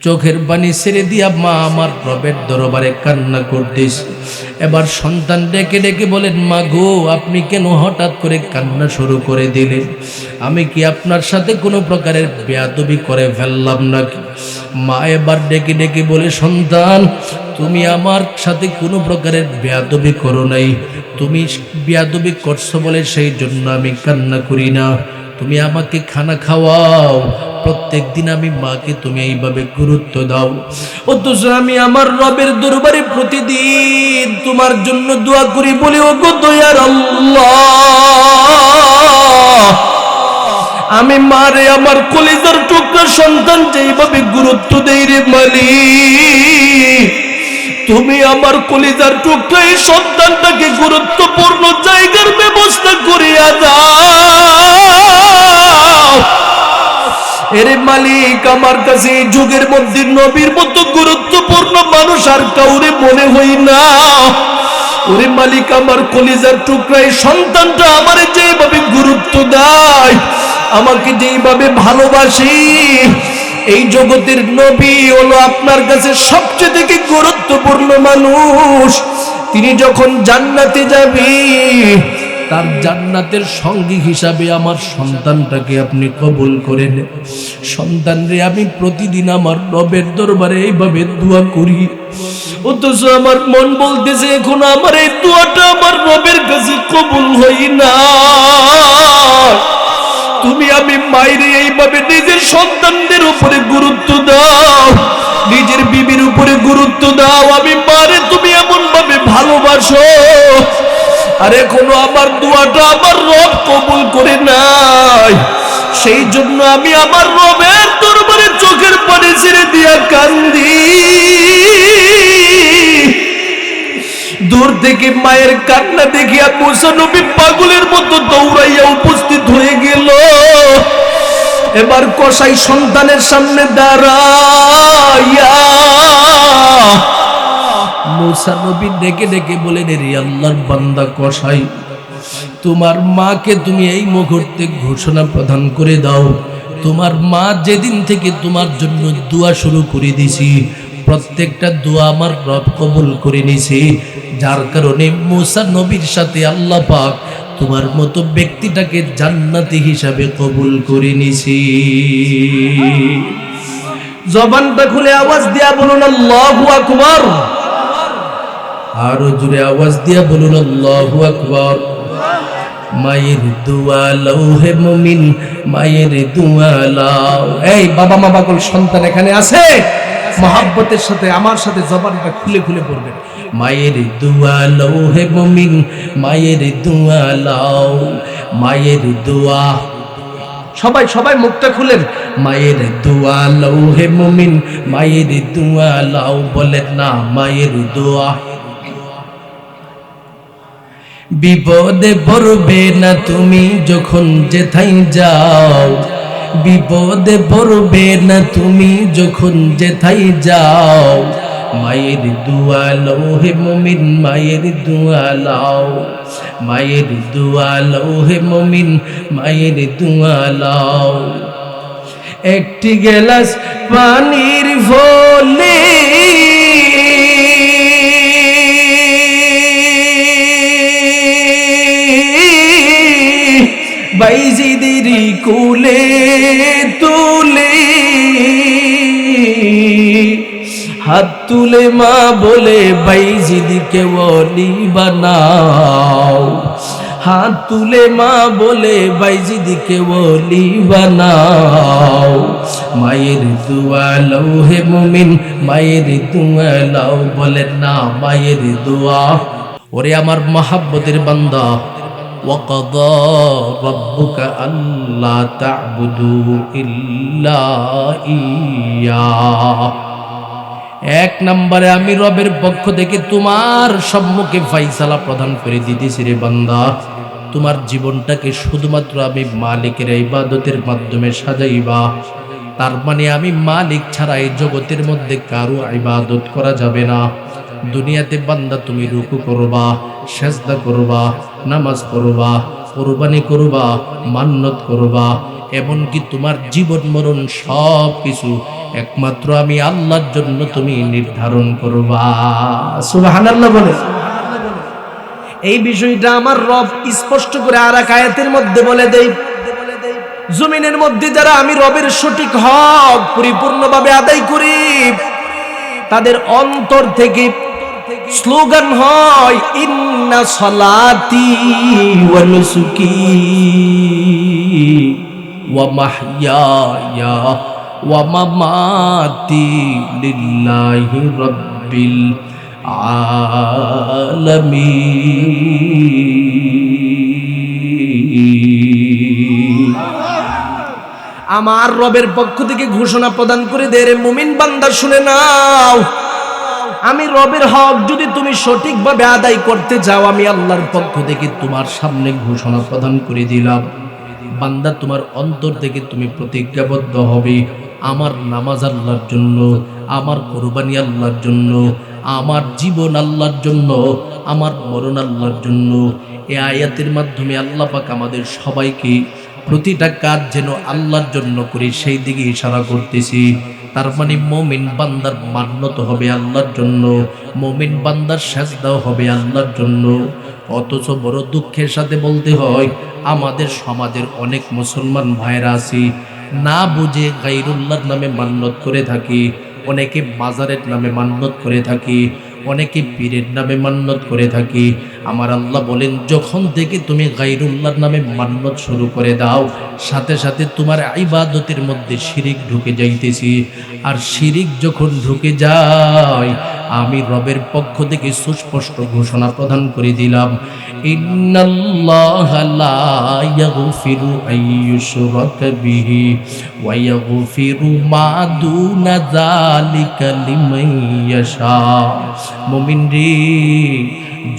চোখের পানি ছেড়ে দিয়া মা আমার রবের দরবারে কান্না করতেছে। এবার সন্তান ডেকে ডেকে বলেন, মা গো, আপনি কেন হঠাৎ করে কান্না শুরু করে দিলেন? আমি কি আপনার সাথে কোনো প্রকারের বেয়াদবি করে ফেললাম নাকি? মা এবার ডেকে ডেকে বলে, সন্তান, তুমি আমার সাথে কোনো প্রকারের বেয়াদবি করো নাই। তুমি বেয়াদবি করছো বলে সেই জন্য আমি কান্না করি না। তুমি আমাকে খানা খাওয়াও, প্রত্যেক দিন আমি মাকে তুমি এইভাবে গুরুত্ব দাও, অথচ আমি আমার রবের দরবারে প্রতিদিন তোমার জন্য দোয়া করি, বলি ও গো দয়ার আল্লাহ, আমি মারে আমার কলিজার টুকরা সন্তান যেইভাবে গুরুত্ব দেই রে মালিক, তুমি আমার কলিজার টুকরা এই সন্তানটাকে গুরুত্বপূর্ণ জায়গার ব্যবস্থা করিয়া দাও। এরে মালিক, আমার কাছে এই যুগের মধ্যে নবীর মতো গুরুত্বপূর্ণ মানুষ আর কাউরে মনে হই না। ওরে মালিক, আমার কলিজার টুকরা এই সন্তানটা আমারে যেভাবে গুরুত্ব দেয়, আমাকে যেভাবে ভালোবাসি, এই জগতের নবী হলো আপনার কাছে সবচেয়ে থেকে গুরুত্বপূর্ণ মানুষ। তিনি যখন জান্নাতে যাবে, তার জান্নাতের সঙ্গী হিসাবে আমার সন্তানটাকে আপনি কবুল করে নেন। সন্তান রে, আমি প্রতিদিন আমার রবের দরবারে এইভাবে দোয়া করি, অথচ আমার মন বলতেছে এখন আমার এই দোয়াটা আমার রবের কাছে কবুল হই না। তুমি আমি মায়েরে এইভাবে নিজের সন্তানদের উপরে গুরুত্ব দাও, নিজের বিবির উপরে গুরুত্ব দাও। আমি মারে তুমি এমন ভাবে ভালোবাসো, আর এখনো আমার দোয়াটা আমার রব কবুল করে নাই। সেই জন্য আমি আমার রবের দরবারে চোখের পানি ছেড়ে দিয়া কান্দি। দূর থেকে মায়ের কান্না দেখিয়া মুসা নবী পাগলের মতো দৌড়াইয়া উপস্থিত হয়ে গেল। এবার কসাই সন্তানের সামনে দাঁড়াইয়া মুসা নবী ডেকে ডেকে বলেন, রে আল্লাহর বান্দা কসাই, তোমার মাকে তুমি এই মুহূর্তে ঘোষণা প্রদান করে দাও, তোমার মা যেদিন থেকে তোমার জন্য দোয়া শুরু করে দিছি, প্রত্যেকটা দোয়া আমার রব কবুল করে নিছে। যার কারণে মুসা নবীর সাথে আল্লাহ পাক তোমার মতো ব্যক্তিটাকে জান্নাতি হিসাবে কবুল করে নিছি। জবানটা খুলে আওয়াজ দিয়া বলুন আল্লাহু আকবার। আরো জোরে আওয়াজ দিয়া বলুন আল্লাহু আকবার। মায়ের দোয়া লও হে মুমিন, মায়ের দোয়া লও। এই বাবা মা পাগল সন্তান এখানে আছে, মহব্বতের সাথে আমার সাথে জবানটা খুলে খুলে পড়বেন। মায়ের দোয়া লও হে মুমিন, মায়ের দোয়া লও, মায়ের দোয়া। সবাই সবাই মুখটা খুলেন। মায়ের দোয়া লও হে মুমিন, মায়ের দোয়া লও। বলেন না মায়ের দোয়া। বিপদে পড়বে না তুমি যখন যেথায় যাও, বিপদে পড়বে না তুমি যখন যেথায় যাও। মায়ের দোয়া লও হে মুমিন, মায়ের দোয়া লও, মায়ের দোয়া লও হে মুমিন, মায়ের দোয়া লও। একটি গ্লাস পানির ফলে বাইজিদের কোলে তুলে হাত তুলে মা বলে বাইজিদকে ওলি বানাও, হাত তুলে মা বলে বাইজিদকে ওলি বানাও। মায়ের দোয়া লও হে মুমিন, মায়ের দোয়া লও। বলেন না মায়ের দোয়া। ওরে আমার মহব্বতের বান্দা, وَقَضَى رَبُّكَ أَلَّا تَعْبُدُوا إِلَّا إِيَّاهُ। এক নম্বরে আমি রবের পক্ষ থেকে তোমার সম্মুখে ফাইসালা প্রদান করে দিতেছি রে বান্দা, তোমার জীবনটাকে শুধুমাত্র আমি মালিকের ইবাদতের মাধ্যমে সাজাইবা। তার মানে আমি মালিক ছাড়া এই জগতের মধ্যে কারো ইবাদত করা যাবে না। দুনিয়াতে বান্দা তুমি রুকু করবা, সেজদা করবা, নামাজ পড়বা, কুরবানি করবা, মান্নত করবা, এমনকি তোমার জীবন মরণ সব কিছু একমাত্র আমি আল্লাহর জন্য তুমি নির্ধারণ করবা। সুবহানাল্লাহ বলে। এই বিষয়টা আমার রব স্পষ্ট করে আর এক আয়াতের মধ্যে বলে দেই, জমিনের মধ্যে যারা আমি রবের সঠিক হক পরিপূর্ণভাবে আদায় করি, তাদের অন্তর থেকে স্লোগান হয় ইন্না সালাতি ওয়া নুসুকি ওয়া মাহইয়ায়া ওয়া মামাতি লিল্লাহি রাব্বিল আলামিন। আমার রবের পক্ষ থেকে ঘোষণা প্রদান করে দে রে মুমিন বান্দা, শুনে নাও, আমি রবের হক যদি তুমি সঠিকভাবে আদায় করতে চাও, আমি আল্লাহর পক্ষ থেকে তোমার সামনে ঘোষণা প্রদান করে দিলাম, বান্দা তোমার অন্তর থেকে তুমি প্রতিজ্ঞাবদ্ধ হবে, আমার নামাজ আল্লাহর জন্য, আমার কুরবানি আল্লাহর জন্য, আমার জীবন আল্লাহর জন্য, আমার মরণ আল্লাহর জন্য। এই আয়াতের মাধ্যমে আল্লাহ পাক আমাদের সবাইকে প্রতিটা কাজ যেন আল্লাহর জন্য করি সেই দিকে ইশারা করতেছি। তার মানে মুমিন বান্দার মান্যত হবে আল্লাহর জন্য, মুমিন বান্দার সাজদাও হবে আল্লাহর জন্য। অথচ বড় দুঃখের সাথে বলতে হয়, আমাদের সমাজের অনেক মুসলমান ভাইরা আছি, না বুঝে গায়রুল্লাহর নামে মান্যত করে থাকি, অনেকে মাজারের নামে মান্যত করে থাকি, অনেকে পীরের নামে মান্যত করে থাকি। আমার আল্লাহ বলেন, যখন থেকে তুমি গায়রুল্লাহর নামে মান্যত শুরু করে দাও, সাথে সাথে তোমার ইবাদতের মধ্যে শিরিক ঢুকে যাইতেছি। আর শিরিক যখন ঢুকে যায়, আমি রবের পক্ষ থেকে সুস্পষ্ট ঘোষণা প্রদান করে দিলাম, ইন্নাল্লাহা লা ইয়াগফিরু আইয়ুশরাকা বিহি ওয়া ইয়াগফিরু মা দুনা যালিকা লিমান ইয়াশা। মুমিন রে,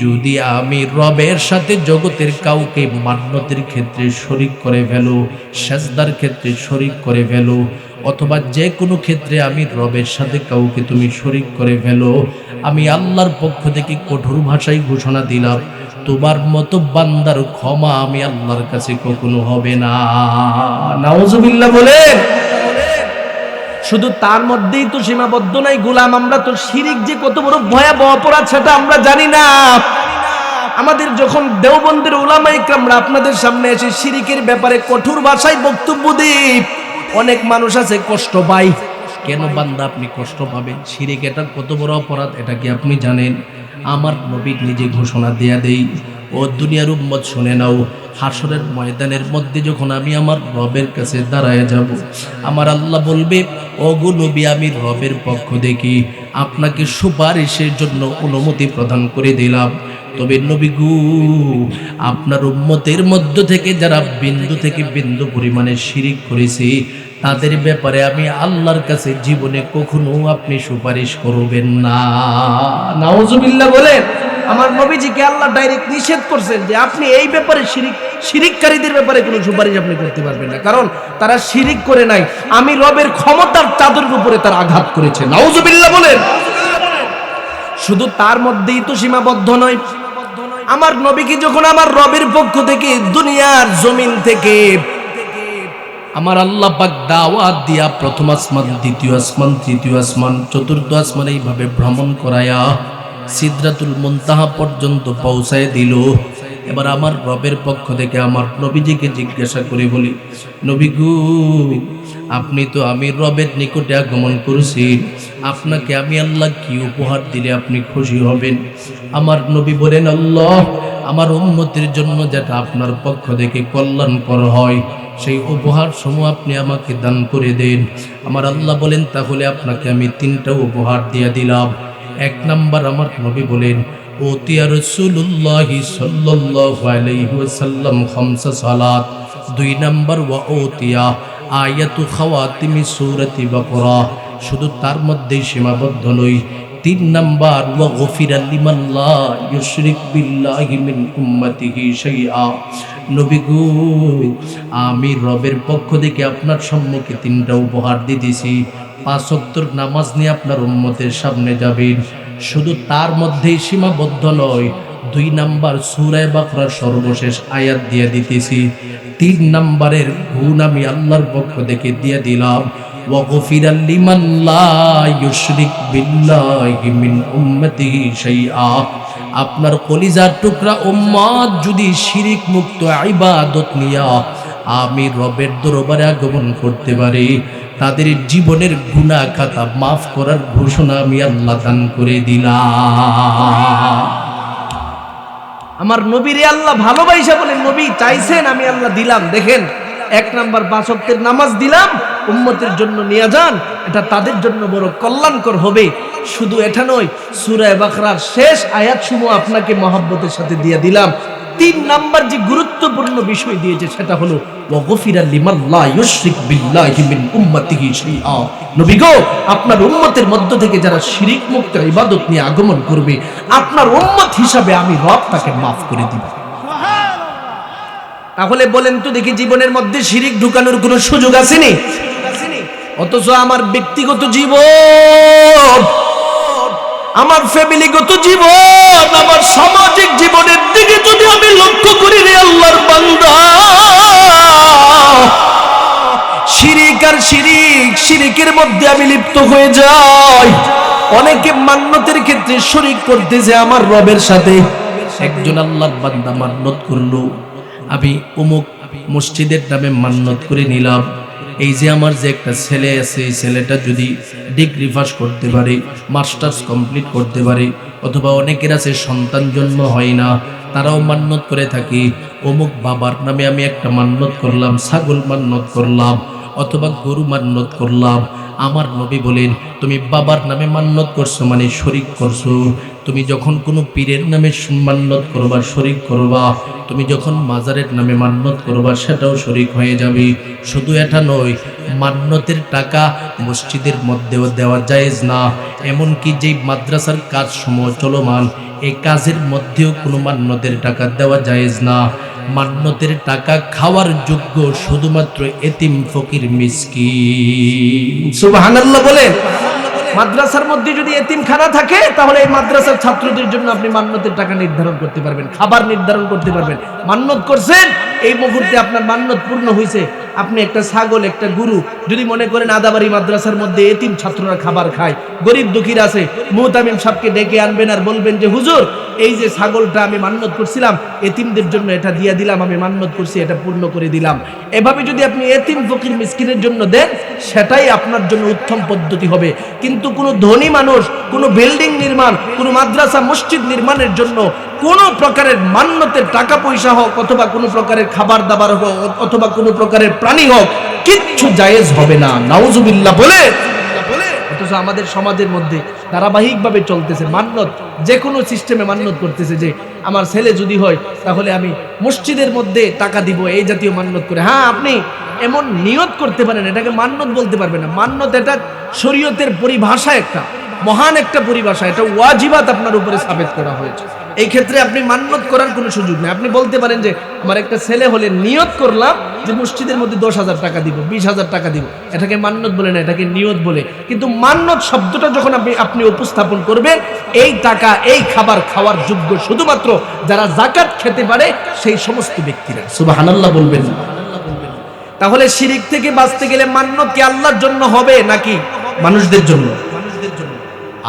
যদি আমি রবের সাথে জগতের কাউকে মান্যতের ক্ষেত্রে শরীক করে ফেলো, সাজদার ক্ষেত্রে শরীক করে ফেলো, অথবা যে কোনো ক্ষেত্রে আমি রবের সাথে কাউকে তুমি শরীক করে ফেলো, আমি আল্লাহর পক্ষ থেকে কঠোর ভাষায় ঘোষণা দিলাম, তোমার মতো বান্দার ক্ষমা আমি আল্লাহর কাছে কখনো হবে না। নাউজুবিল্লাহ বলেন। শুধু তার মধ্যেই তো সীমাবদ্ধ নাই গোলাম, আমরা তো শিরিক যে কত বড় ভয়াবহ অপরাধ সেটা আমরা জানি না। আমাদের যখন দেওবন্দের উলামা ইকরামরা আপনাদের সামনে এসে শিরিকের ব্যাপারে কঠোর ভাষায় বক্তব্য দেয়, অনেক মানুষ আছে কষ্ট পায়। কেন বান্দা আপনি কষ্ট পাবেন? শিরিক এটা কত বড় অপরাধ এটা কি আপনি জানেন? আমার নবী নিজে ঘোষণা দেয়া দেই, ও দুনিয়ার উম্মত শুনে নাও, হাসরের ময়দানের মধ্যে যখন আমি আমার রবের কাছে দাঁড়ায় যাব, আমার আল্লাহ বলবে, ও গো নবী, আমি রবের পক্ষ থেকে আপনাকে সুপারিশের জন্য অনুমতি প্রদান করে দিলাম। তবে নবী গো, আপনার উম্মতের মধ্য থেকে যারা বিন্দু থেকে বিন্দু পরিমাণে শিরিক করেছে, তাদের ব্যাপারে আমি আল্লাহর কাছে জীবনে কখনো আপনি সুপারিশ করবেন না। নাউজুবিল্লাহ বলেন। আমার নবীজিকে আল্লাহ ডাইরেক্ট নিষেধ করছেন যে আপনি এই ব্যাপারে শিরিককারীদের ব্যাপারে কোনো সুপারিশ আপনি করতে পারবেন না, কারণ তারা শিরিক করে নাই, আমি রবের ক্ষমতার চাদরের উপরে তারা আঘাত করেছে। নাউজুবিল্লাহ বলেন। শুধু তার মধ্যেই তো সীমাবদ্ধ নয়, আমার নবীকে যখন আমার রবের পক্ষ থেকে দুনিয়ার জমিন থেকে আমার আল্লাহ পাক দাওয়াত দিয়া প্রথম আসমান, দ্বিতীয় আসমান, তৃতীয় আসমান, চতুর্থ আসমান এইভাবে ভ্রমণ করায়া সিদরাতুল মুনতাহা পর্যন্ত পৌঁছায় দিল। এবার আমার রবের পক্ষ থেকে আমার নবীজিকে জিজ্ঞাসা করে বলি, নবী গো, আপনি তো আমি রবের নিকটে আগমন করেছি, আপনাকে আমি আল্লাহ কি উপহার দিলে আপনি খুশি হবেন? আমার নবী বলেন, আল্লাহ, আমার উম্মতের জন্য যেটা আপনার পক্ষ থেকে কল্যাণকর হয় সেই উপহার সমূহ আপনি আমাকে দান করে দেন। আমার আল্লাহ বলেন, তাহলে আপনাকে আমি 3টা উপহার দিয়ে দিলাম। 1 নাম্বার, আমার নবী বলেন, ওতিয়া রাসূলুল্লাহি সাল্লাল্লাহু আলাইহি ওয়াসাল্লাম 5 সালাত। 2 নাম্বার, ওয়া ওতিয়া আয়াতু খাওয়াতিমি সূরাতি বাকরা। শুধু তার মধ্যেই সীমাবদ্ধ নই। 3 নাম্বার, ওয়া গফিরা লিমান লা ইউশরিক বিল্লাহি মিন উম্মতিহি শাইআ। নবী গো, আমি রবের পক্ষ থেকে আপনার সম্মুখে 3টা উপহার দিতেছি। 5 ওয়াক্তের নামাজ নিয়ে আপনার উম্মতের সামনে যাবেন। শুধু তার মধ্যেই সীমাবদ্ধ নয়, 2 নাম্বার সূরা বাকরার সর্বশেষ আয়াত দিয়ে দিতেছি। 3 নাম্বারের গুণ আমি আল্লাহর পক্ষ থেকে দিয়ে দিলাম, ওয়াগফিরা লিমান লা ইউশরিক বিল্লাহি মিন উম্মতিহি শাইআ। আপনার কলিজার টুকরা উম্মত যদি শিরিক মুক্ত ইবাদত নিয়া আমি রবের দরবারে আগমন করতে পারি, তাদের জীবনের গুনাহ খাতা মাফ করার ঘোষণা আমি আল্লাহ দান করে দিলাম। আমার নবীরে আল্লাহ ভালোবাসা বলেন, নবী চাইছেন আমি আল্লাহ দিলাম। দেখেন, 1 নাম্বার 5 ওয়াক্তের নামাজ দিলাম, উম্মতের জন্য নিয়ে যান, এটা তাদের জন্য বড় কল্যাণকর হবে। শুধু এটা নয়, সূরা বাকরার শেষ আয়াতসমূহ আপনাকে মহব্বতের সাথে দিয়ে দিলাম। 3 নাম্বার যে গুরুত্বপূর্ণ বিষয় দিয়েছে সেটা হলো ওয়াগফিরা লিমান লা ইউশরিক বিল্লাহি মিন উম্মতিহি শাইআ। নবী গো, আপনার উম্মতের মধ্য থেকে যারা শিরিক মুক্ত ইবাদত নিয়ে আগমন করবে, আপনার উম্মত হিসাবে আমি রব তাকে maaf করে দিব। তাহলে বলেন তো দেখি, জীবনের মধ্যে শিরিক ঢুকানোর কোনো সুযোগ আছে নি? অথচ আমার ব্যক্তিগত জীবন, আমার ফ্যামিলিগত জীবন, আমার সামাজিক জীবনের দিকে যদি আমি লক্ষ্য করি রে আল্লাহর বান্দা, শিরিক আর শিরিকের মধ্যে আমি লিপ্ত হয়ে যাই। অনেকে মান্যতের ক্ষেত্রে শরীক করতেছে আমার রবের সাথে। একজন আল্লাহর বান্দা মান্যত করলো, আমি অমুক মসজিদের নামে মান্যত করে নিলাম, এই যে আমার যে একটা ছেলে আছে, এই ছেলেটা যদি ডিগ্রি পাস করতে পারে, মাস্টার্স কমপ্লিট করতে পারে, অথবা অনেকের আছে সন্তান জন্ম হয় না, তারাও মান্যত করে থাকি। অমুক বাবার নামে আমি একটা মান্যত করলাম, ছাগল মান্যত করলাম, অথবা গরু মান্যত করলাম। আমার নবী বলেন, তুমি বাবার নামে মান্যত করছো মানে শরীক করছো। তুমি যখন কোনো পীরের নামে মান্যত করবা, শরীক করবা। তুমি যখন মাজারের নামে মান্যত করবা, সেটাও শরীক হয়ে যাবে। শুধু এটা নয়, মান্যতের টাকা মসজিদের মধ্যেও দেওয়া জায়েজ না। এমনকি যেই মাদ্রাসার কাজ সমূহ চলমান, এই কাজের মধ্যেও কোনো মান্যতের টাকা দেওয়া জায়েজ না। মান্যতের টাকা খাওয়ার যোগ্য শুধুমাত্র এতিম ফকির মিসকিন। সুবহানাল্লাহ বলেন। মাদ্রাসার মধ্যে যদি এতিমখানা থাকে, তাহলে এই মাদ্রাসার ছাত্রদের জন্য আপনি মান্যতের টাকা নির্ধারণ করতে পারবেন, খাবার নির্ধারণ করতে পারবেন। মান্যত করছেন, এই মুহূর্তে আপনার মান্যত পূর্ণ হয়েছে, আপনি একটা ছাগল, একটা গরু যদি মনে করেন আদাবাড়ি মাদ্রাসার মধ্যে এতিম ছাত্ররা খাবার খায়, গরিব দুঃখীর আছে, মুহতামিম সাহেবকে ডেকে আনবেন আর বলবেন যে হুজুর, এই যে ছাগলটা আমি মান্যত করছিলাম এতিমদের জন্য, এটা দিয়ে দিলাম, আমি মান্যত করছি, এটা পূর্ণ করে দিলাম। এভাবে যদি আপনি এতিম ফকির মিসকিনের জন্য দেন, সেটাই আপনার জন্য উত্তম পদ্ধতি হবে। কিন্তু কোনো ধনী মানুষ কোনো বিল্ডিং নির্মাণ, কোনো মাদ্রাসা মসজিদ নির্মাণের জন্য কোনো প্রকারের মান্যতের টাকা পয়সা হোক, অথবা কোনো প্রকারের খাবার দাবার হোক, অথবা কোনো প্রকারের প্রাণী হোক, কিচ্ছু জায়েজ হবে না। নাউজুবিল্লাহ বলে। অথচ আমাদের সমাজের মধ্যে ধারাবাহিকভাবে চলতেছে মান্যত, যে কোনো সিস্টেমে মান্যত করতেছে যে আমার ছেলে যদি হয় তাহলে আমি মসজিদের মধ্যে টাকা দিব, এই জাতীয় মান্যত করে। হ্যাঁ, আপনি এমন নিয়ত করতে পারেন, এটাকে মান্যত বলতে পারবেন না। মান্যত এটা শরীয়তের পরিভাষা, একটা মহান একটা পরিভাষা, এটা ওয়াজিবাত আপনার উপরে সাবেত করা হয়েছে। এই ক্ষেত্রে আপনি মান্যত করার কোনো সুযোগ নেই। আপনি বলতে পারেন যে আমার একটা ছেলে হলে নিয়ত করলাম যে মসজিদের মধ্যে 10,000 টাকা দিব, 20,000 টাকা দিব, এটাকে মান্যত বলে না, এটাকে নিয়ত বলে। কিন্তু মান্যত শব্দটা যখন আপনি উপস্থাপন করবেন, এই টাকা, এই খাবার খাওয়ার যোগ্য শুধুমাত্র যারা যাকাত খেতে পারে সেই সমস্ত ব্যক্তিরা। সুবহানাল্লাহ বলবেন। তাহলে শিরিক থেকে বাঁচতে গেলে মান্যত কি আল্লাহর জন্য হবে নাকি মানুষদের জন্য?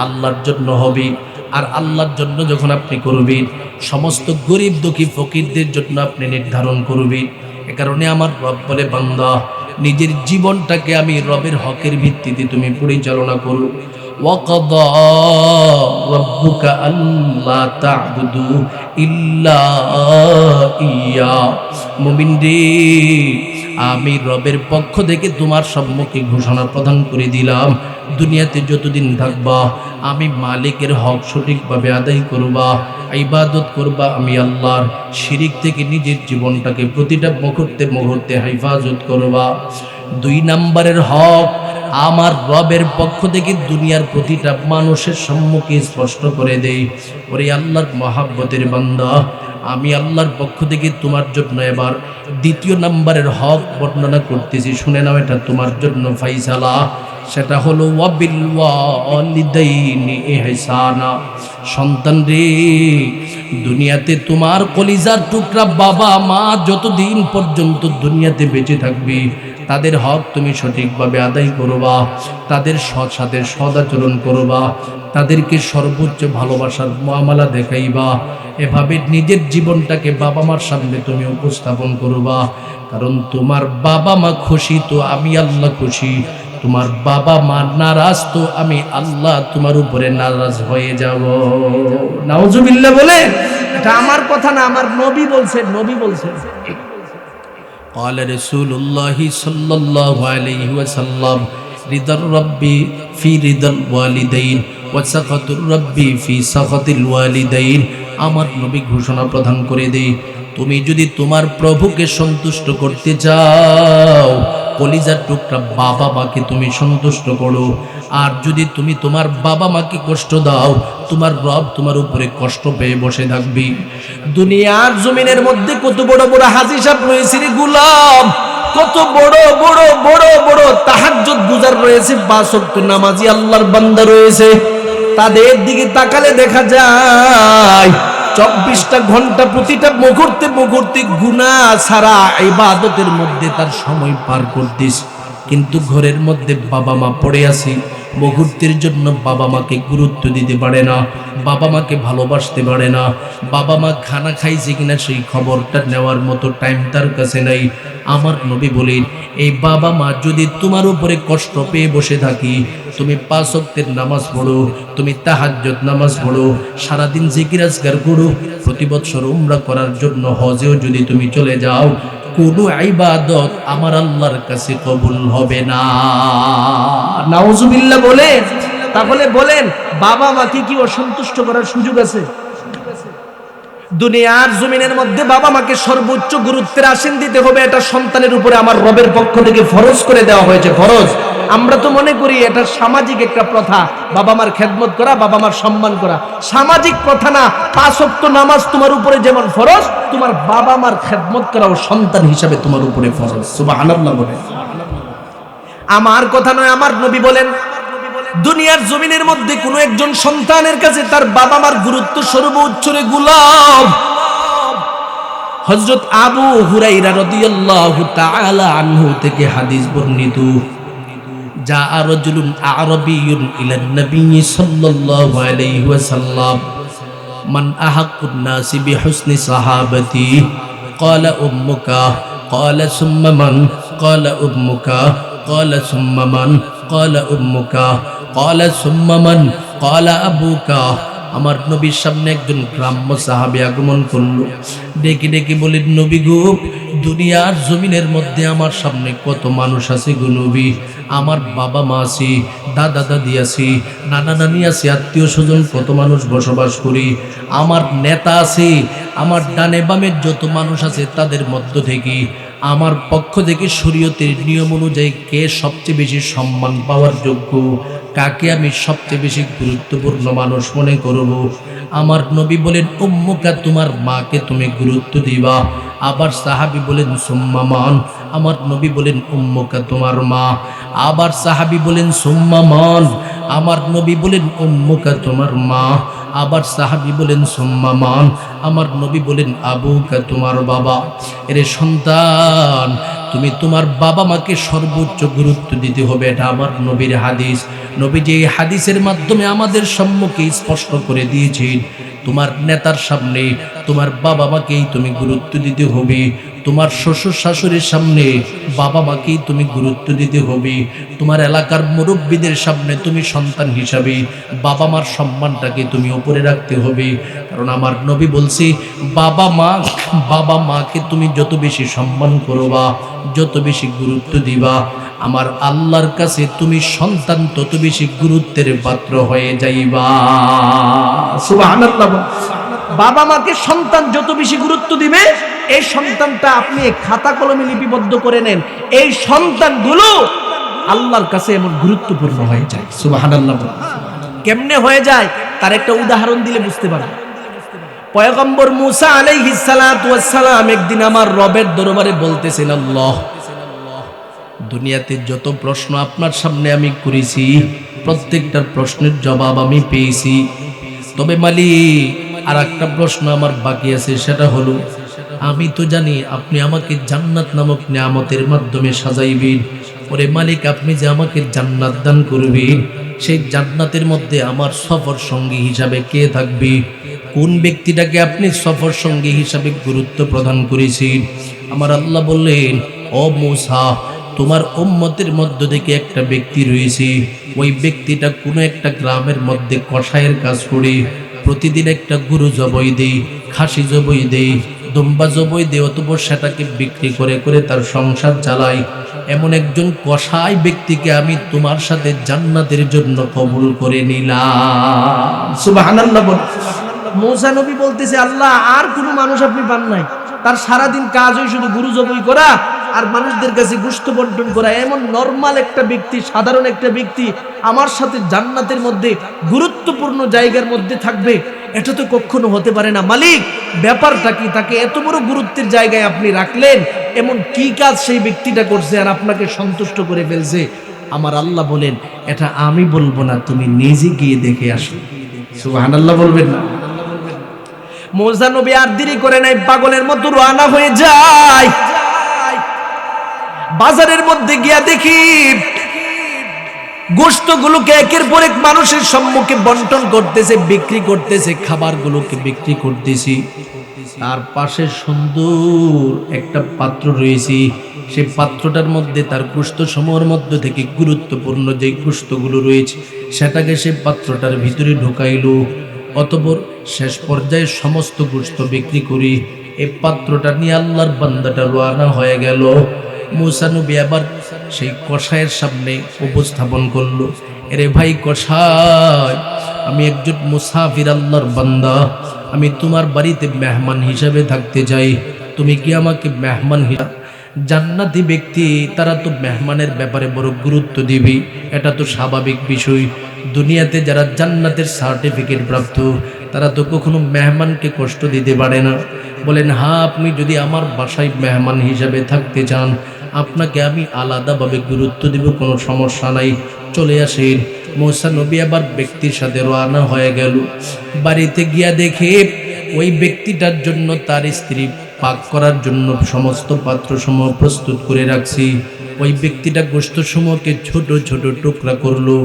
আল্লাহর জন্য হবে। আর আল্লাহর জন্য যখন আপনি করবেন, সমস্ত গরিব দুঃখী ফকিরদের জন্য আপনি নির্ধারণ করবেন। এ কারণে আমার রব বলে, বান্দা, নিজের জীবনটাকে আমি রবের হকের ভিত্তিতে তুমি পরিচালনা করো। ওয়াকাদা রাব্বুকা আল্লা তা'বুদু ইল্লা ইয়া। মুমিন রে, আমি রবের পক্ষ থেকে তোমার সম্মুখে ঘোষণা প্রদান করে দিলাম, দুনিয়াতে যতদিন থাকবা আমি মালিকের হক সঠিকভাবে আদায় করবা, ইবাদত করবা আমি আল্লাহর। শিরিক থেকে নিজের জীবনটাকে প্রতিটা মুহূর্তে মুহূর্তে হেফাজত করবা। 2 নাম্বারের হক, আমার রবের পক্ষ থেকে দুনিয়ার প্রতিটা মানুষের সম্মুখে স্পষ্ট করে দেই, ওরে আল্লাহর মহাব্বতের বান্দা, আমি আল্লাহর পক্ষ থেকে তোমার জন্য এবার দ্বিতীয় নাম্বারের হক বর্ণনা করতেছি, শুনে নাও, এটা তোমার জন্য ফাইসালা। সেটা হলো ওয়াবিল ওয়ালিদাইনি ইহসানা। সন্তান রে, দুনিয়াতে তোমার কলিজার টুকরা বাবা মা যতদিন পর্যন্ত দুনিয়াতে বেঁচে থাকবে, তাদের হক তুমি সঠিকভাবে আদায় করবা, তাদের সাথে সদাচরণ করবা, তাদেরকে সর্বোচ্চ ভালোবাসার মুআমালা দেখাইবা। এভাবে নিজের জীবনটাকে বাবা মার সামনে তুমি উপস্থাপন করবা, কারণ তোমার বাবা মা খুশি তো আমি আল্লাহ খুশি, তোমার বাবা মা নারাজ তো আমি আল্লাহ তোমার উপরে নারাজ হয়ে যাব। নাউজুবিল্লাহ বলে, এটা আমার কথা না, আমার নবী বলছেন, নবী বলছেন। قال رسول الله صلى الله عليه وسلم رضا الرب في رضا الوالدين وسخط الرب في سخط الوالدين। আমার নবী ঘোষণা প্রদান করে দেই, তুমি যদি তোমার প্রভুকে সন্তুষ্ট করতে চাও, কলিজার টুকরা বাবা মাকে তুমি সন্তুষ্ট করো। আর যদি তুমি তোমার বাবা মাকে কষ্ট দাও, তোমার রব তোমার উপরে কষ্ট পেয়ে বসে থাকবি। দুনিয়ার জমিনের মধ্যে কত বড় বড় হাজী সাহেব রয়েছে রে গোলাম, কত বড় বড় বড় বড় তাহাজ্জুদ গুজার রয়েছে, 5 ওয়াক্ত নামাজি আল্লাহর বান্দা রয়েছে। তাদের দিকে তাকালে দেখা যায় 24টা ঘন্টা প্রতিটা মুহূর্তে মুহূর্তে গুনাহ ছাড়া ইবাদতের মধ্যে তার সময় পার করতিস, কিন্তু ঘরের মধ্যে বাবা মা পড়ে আছে, মুহূর্তের জন্য বাবা মাকে গুরুত্ব দিতে পারে না, বাবা মাকে ভালোবাসতে পারে না, বাবা মা খানা খাইছে কিনা সেই খবরটা নেওয়ার মতো টাইম তার কাছে নাই। আমার নবী বলেন, এই বাবা মা যদি তোমার উপরে কষ্ট পেয়ে বসে থাকি, তুমি 5 ওয়াক্তের নামাজ পড়ো, তুমি তাহাজ্জুদ নামাজ পড়ো, সারাদিন জিকির আজকার করো, প্রতি বছর উমরা করার জন্য হজেও যদি তুমি চলে যাও, কোনো ইবাদত আমার আল্লাহর কাছে কবুল হবে না। নাউজুবিল্লাহ বলে, তাহলে বলেন বাবা মাকে কি অসন্তুষ্ট করার সুযোগ আছে? দুনিয়ার জমিনের মধ্যে বাবা মাকে সর্বোচ্চ গুরুত্বের আসন দিতে হবে, এটা সন্তানের উপরে আমার রবের পক্ষ থেকে ফরজ করে দেওয়া হয়েছে, ফরজ। আমরা তো মনে করি এটা সামাজিক একটা প্রথা, বাবা মার খেদমত করা, বাবা মার সম্মান করা, সামাজিক প্রথা না। 5 ওয়াক্ত নামাজ তোমার উপরে যেমন ফরজ, তোমার বাবা মার খেদমত করাও সন্তান হিসাবে তোমার উপরে ফরজ। সুবহানাল্লাহ বলে, আমার কথা নয়, আমার নবী বলেন, দুনিয়ার জমিনের মধ্যে কোনো একজন সন্তানের কাছে তার বাবা মার গুরুত্ব সর্বোচ্চ রে গোলাম। হযরত আবু হুরায়রা রাদিয়াল্লাহু তাআলা আনহু থেকে হাদিস বর্ণিত, জাআ রাজুলুন আরাবিয়্যুন ইলান নবী সাল্লাল্লাহু আলাইহি ওয়াসাল্লাম মান আহাক্কুন নাসি বিহুসনি সাহাবাতি ক্বালা উম্মুকা ক্বালা সুম্মা মান ক্বালা উম্মুকা ক্বালা সুম্মা মান ক্বালা উম্মুকা ক্বালা সুম্মা মান ক্বালা আবুকা। আমার নবীর সামনে একজন গ্রাম্য সাহাবী আগমন করলো, ডেকে ডেকে বলেন, নবী গো, দুনিয়ার জমিনের মধ্যে আমার সামনে কত মানুষ আছে গো নবী, আমার বাবা মা আছে, দাদা দাদি আছে, নানা নানি আছে, আত্মীয় স্বজন কত মানুষ বসবাস করি, আমার নেতা আছে, আমার ডানে বামের যত মানুষ আছে, তাদের মধ্য থেকে আমার পক্ষ থেকে শরীয়তের নিয়ম অনুযায়ী কে সবচেয়ে বেশি সম্মান পাওয়ার যোগ্য, কাকে আমি সবচেয়ে বেশি গুরুত্বপূর্ণ মানুষ মনে করব? আমার নবী বলেন, উম্মুকা, তোমার মাকে তুমি গুরুত্ব দিবা। আবার সাহাবী বলেন, সুম্মা মান। আমার নবী বলেন, উম্মুকা, তোমার মা। আবার সাহাবী বলেন, সুম্মা মান। আমার নবী বলেন, উম্মুকা, তোমার মা। আবার সাহাবী বলেন, সুম্মা মান। আমার নবী বলেন, আবুকা, তোমার বাবা। এর সন্তান, তুমি তোমার বাবা মাকে সর্বোচ্চ গুরুত্ব দিতে হবে, এটা আমার নবীর হাদিস। নবী যে হাদিসের মাধ্যমে আমাদের সম্মুখে স্পষ্ট করে দিয়েছেন, তোমার নেতার সামনে তোমার বাবা মাকেই তুমি গুরুত্ব দিতে হবে, তোমার শ্বশুর শাশুড়ির সামনে বাবা মাকেই তুমি গুরুত্ব দিতে হবে, তোমার এলাকার মুরব্বীদের সামনে তুমি সন্তান হিসাবে বাবা মার সম্মানটাকে তুমি উপরে রাখতে হবে। কারণ আমার নবী বলছে, বাবা মাকে তুমি যত বেশি সম্মান করবা, যত বেশি গুরুত্ব দিবা, আমার আল্লাহর কাছে তুমি সন্তান তত বেশি গুরুত্বের পাত্র হয়ে যাইবা। সুবহানাল্লাহ। বাবা মাকে সন্তান যত বেশি গুরুত্ব দিবে, এই সন্তানটা আপনি খাতা কলমে লিপিবদ্ধ করে নেন, এই সন্তানগুলো আল্লাহর কাছে এমন গুরুত্বপূর্ণ হয়ে যায়। সুবহানাল্লাহ। কেমনে হয়ে যায় তার একটা উদাহরণ দিলে বুঝতে পারবেন। পয়গম্বর মূসা আলাইহিস সালাতু ওয়াস সালাম একদিন আমার রবের দরবারে বলতেছেন, আল্লাহ, দুনিয়াতে যত প্রশ্ন আপনার সামনে আমি করেছি প্রত্যেকটার প্রশ্নের জবাব আমি পেয়েছি, তবে মালিক আর একটা প্রশ্ন আমার বাকি আছে, সেটা হলো আমি তো জানি আপনি আমাকে জান্নাত নামক নিয়ামতের মাধ্যমে সাজাইবেন। ওরে মালিক, আপনি যে আমাকে জান্নাত দান করবেন, সেই জান্নাতের মধ্যে আমার সফর সঙ্গী হিসাবে কে থাকবে? কোন ব্যক্তিটাকে আপনি সফর সঙ্গী হিসাবে গুরুত্ব প্রদান করেছেন? আমার আল্লাহ বললেন, ও মূসা, তোমার উম্মতের মধ্য থেকে একটা ব্যক্তি রয়েছে, ওই ব্যক্তিটা কোনো একটা গ্রামের মধ্যে কসাইয়ের কাজ করে প্রতিদিন একটা গরু জবাই দেয়, খাসি জবাই দেয়, দুম্বা জবাই দেয়, অতঃপর সেটাকে বিক্রি করে করে তার সংসার চালায়। এমন একজন কসাই ব্যক্তিকে আমি তোমার সাথে জান্নাতের জন্য কবুল করে নিলাম। সুবহানাল্লাহ। মূসা নবী বলতেছে, আল্লাহ, আর কোনো মানুষ আপনি পান নাই, তার সারাদিন কাজ হয় শুধু গরু জবাই করা আর মানুষদের কাছে গোশত বন্টন করা। এমন নরমাল একটা ব্যক্তি, সাধারণ একটা ব্যক্তি আমার সাথে জান্নাতের মধ্যে গুরুত্বপূর্ণ জায়গার মধ্যে থাকবে, এটা তো কখনো হতে পারে না। মালিক, ব্যাপারটা কি? তাকে এত বড় গুরুত্বের জায়গায় আপনি রাখলেন, এমন কি কাজ সেই ব্যক্তিটা করছে আর আপনাকে সন্তুষ্ট করে ফেলছে? আমার আল্লাহ বলেন, এটা আমি বলবো না, তুমি নিজে গিয়ে দেখে আসো। সুবহানাল্লাহ বলবেন না? মূসা নবী আর দেরি করে নাই, পাগলের মতো রওনা হয়ে যায়। বাজারের মধ্যে গিয়া দেখি গোশতগুলোকে একের পর এক মানুষের সম্মুখে বন্টন করতেছে, বিক্রি করতেছে, খাবারগুলোকে বিক্রি করতেছি। তার পাশে সুন্দর একটা পাত্র রয়েছে, সেই পাত্রটার মধ্যে তার গোশত সমূহের মধ্য থেকে গুরুত্বপূর্ণ যে গোশতগুলো রয়েছে সেটাকে সে পাত্রটার ভিতরে ঢুকাইলো। অতঃপর শেষ পর্যায়ে সমস্ত গোশত বিক্রি করি এই পাত্রটা নিয়ে আল্লাহর বান্দাটা রওনা হয়ে গেল। মূসা নবী আবার সেই কসাইয়ের সামনে উপস্থাপন করলো, এরে ভাই কসাই, আমি একজন মুসাফির, আল্লাহর বান্দা, আমি তোমার বাড়িতে মেহমান হিসাবে থাকতে চাই, তুমি কি আমাকে মেহমান হিসাবে? জান্নাতি ব্যক্তি তারা তো মেহমানের ব্যাপারে বড় গুরুত্ব দিবে, এটা তো স্বাভাবিক বিষয়। দুনিয়াতে যারা জান্নাতের সার্টিফিকেট প্রাপ্ত তারা তো কখনো মেহমানকে কষ্ট দিতে পারে না। বলেন, হ্যাঁ, আপনি যদি আমার বাসায় মেহমান হিসাবে থাকতে চান, আপনাকে আমি আলাদাভাবে গুরুত্ব দিব, কোনো সমস্যা নাই, চলে আসেন। মূসা নবী আবার ব্যক্তির সাথে রওনা হয়ে গেল। বাড়িতে গিয়া দেখে ওই ব্যক্তিটার জন্য তার স্ত্রী পাক করার জন্য সমস্ত পাত্রসমূহ প্রস্তুত করে রাখছি। ওই ব্যক্তিটা গোশতসমূহকে ছোট ছোট টুকরা করলো,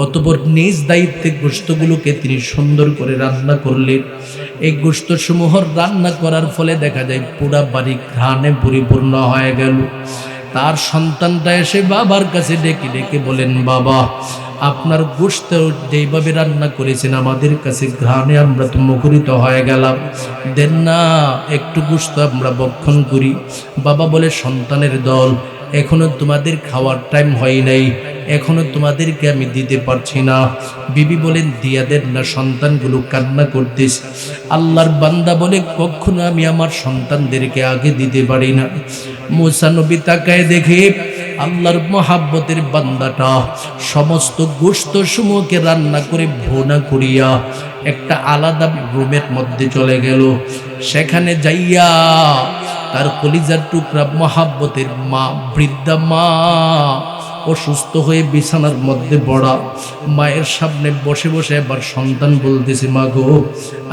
অতঃপর নিজ দায়িত্বে গোশতগুলোকে তিনি সুন্দর করে রান্না করলেন। এই গোশতসমূহ রান্না করার ফলে দেখা যায় পুরা বাড়ি ঘ্রাণে পরিপূর্ণ হয়ে গেল। তার সন্তানটা এসে বাবার কাছে ডেকে ডেকে বলেন, বাবা, আপনার গোশত যেইভাবে রান্না করেছেন আমাদের কাছে ঘ্রাণে আমরা তো মুখরিত হয়ে গেলাম, দেন না একটু গোশত আমরা ভক্ষণ করি। বাবা বলে, সন্তানের দল, এখনো তোমাদের খাওয়ার টাইম হয় নাই, এখনো তোমাদেরকে আমি দিতে পারছি না। বিবি বলেন, দিয়া দেন না, সন্তানগুলো কান্না করতেছে। আল্লাহর বান্দা বলে, কখনো আমি আমার সন্তানদেরকে আগে দিতে পারি না। মূসা নবী তাকায় দেখে আল্লাহর মহাব্বতের বান্দাটা সমস্ত গোশত সমূহকে রান্না করে ভুনা করিয়া একটা আলাদা রুমের মধ্যে চলে গেল। সেখানে যাইয়া তার কলিজার টুকরা মহাব্বতের মা, বৃদ্ধা মা, অসুস্থ হয়ে বিছানার মধ্যে পড়া, মায়ের সামনে বসে বসে এবার সন্তান বলতেছে, মা গো,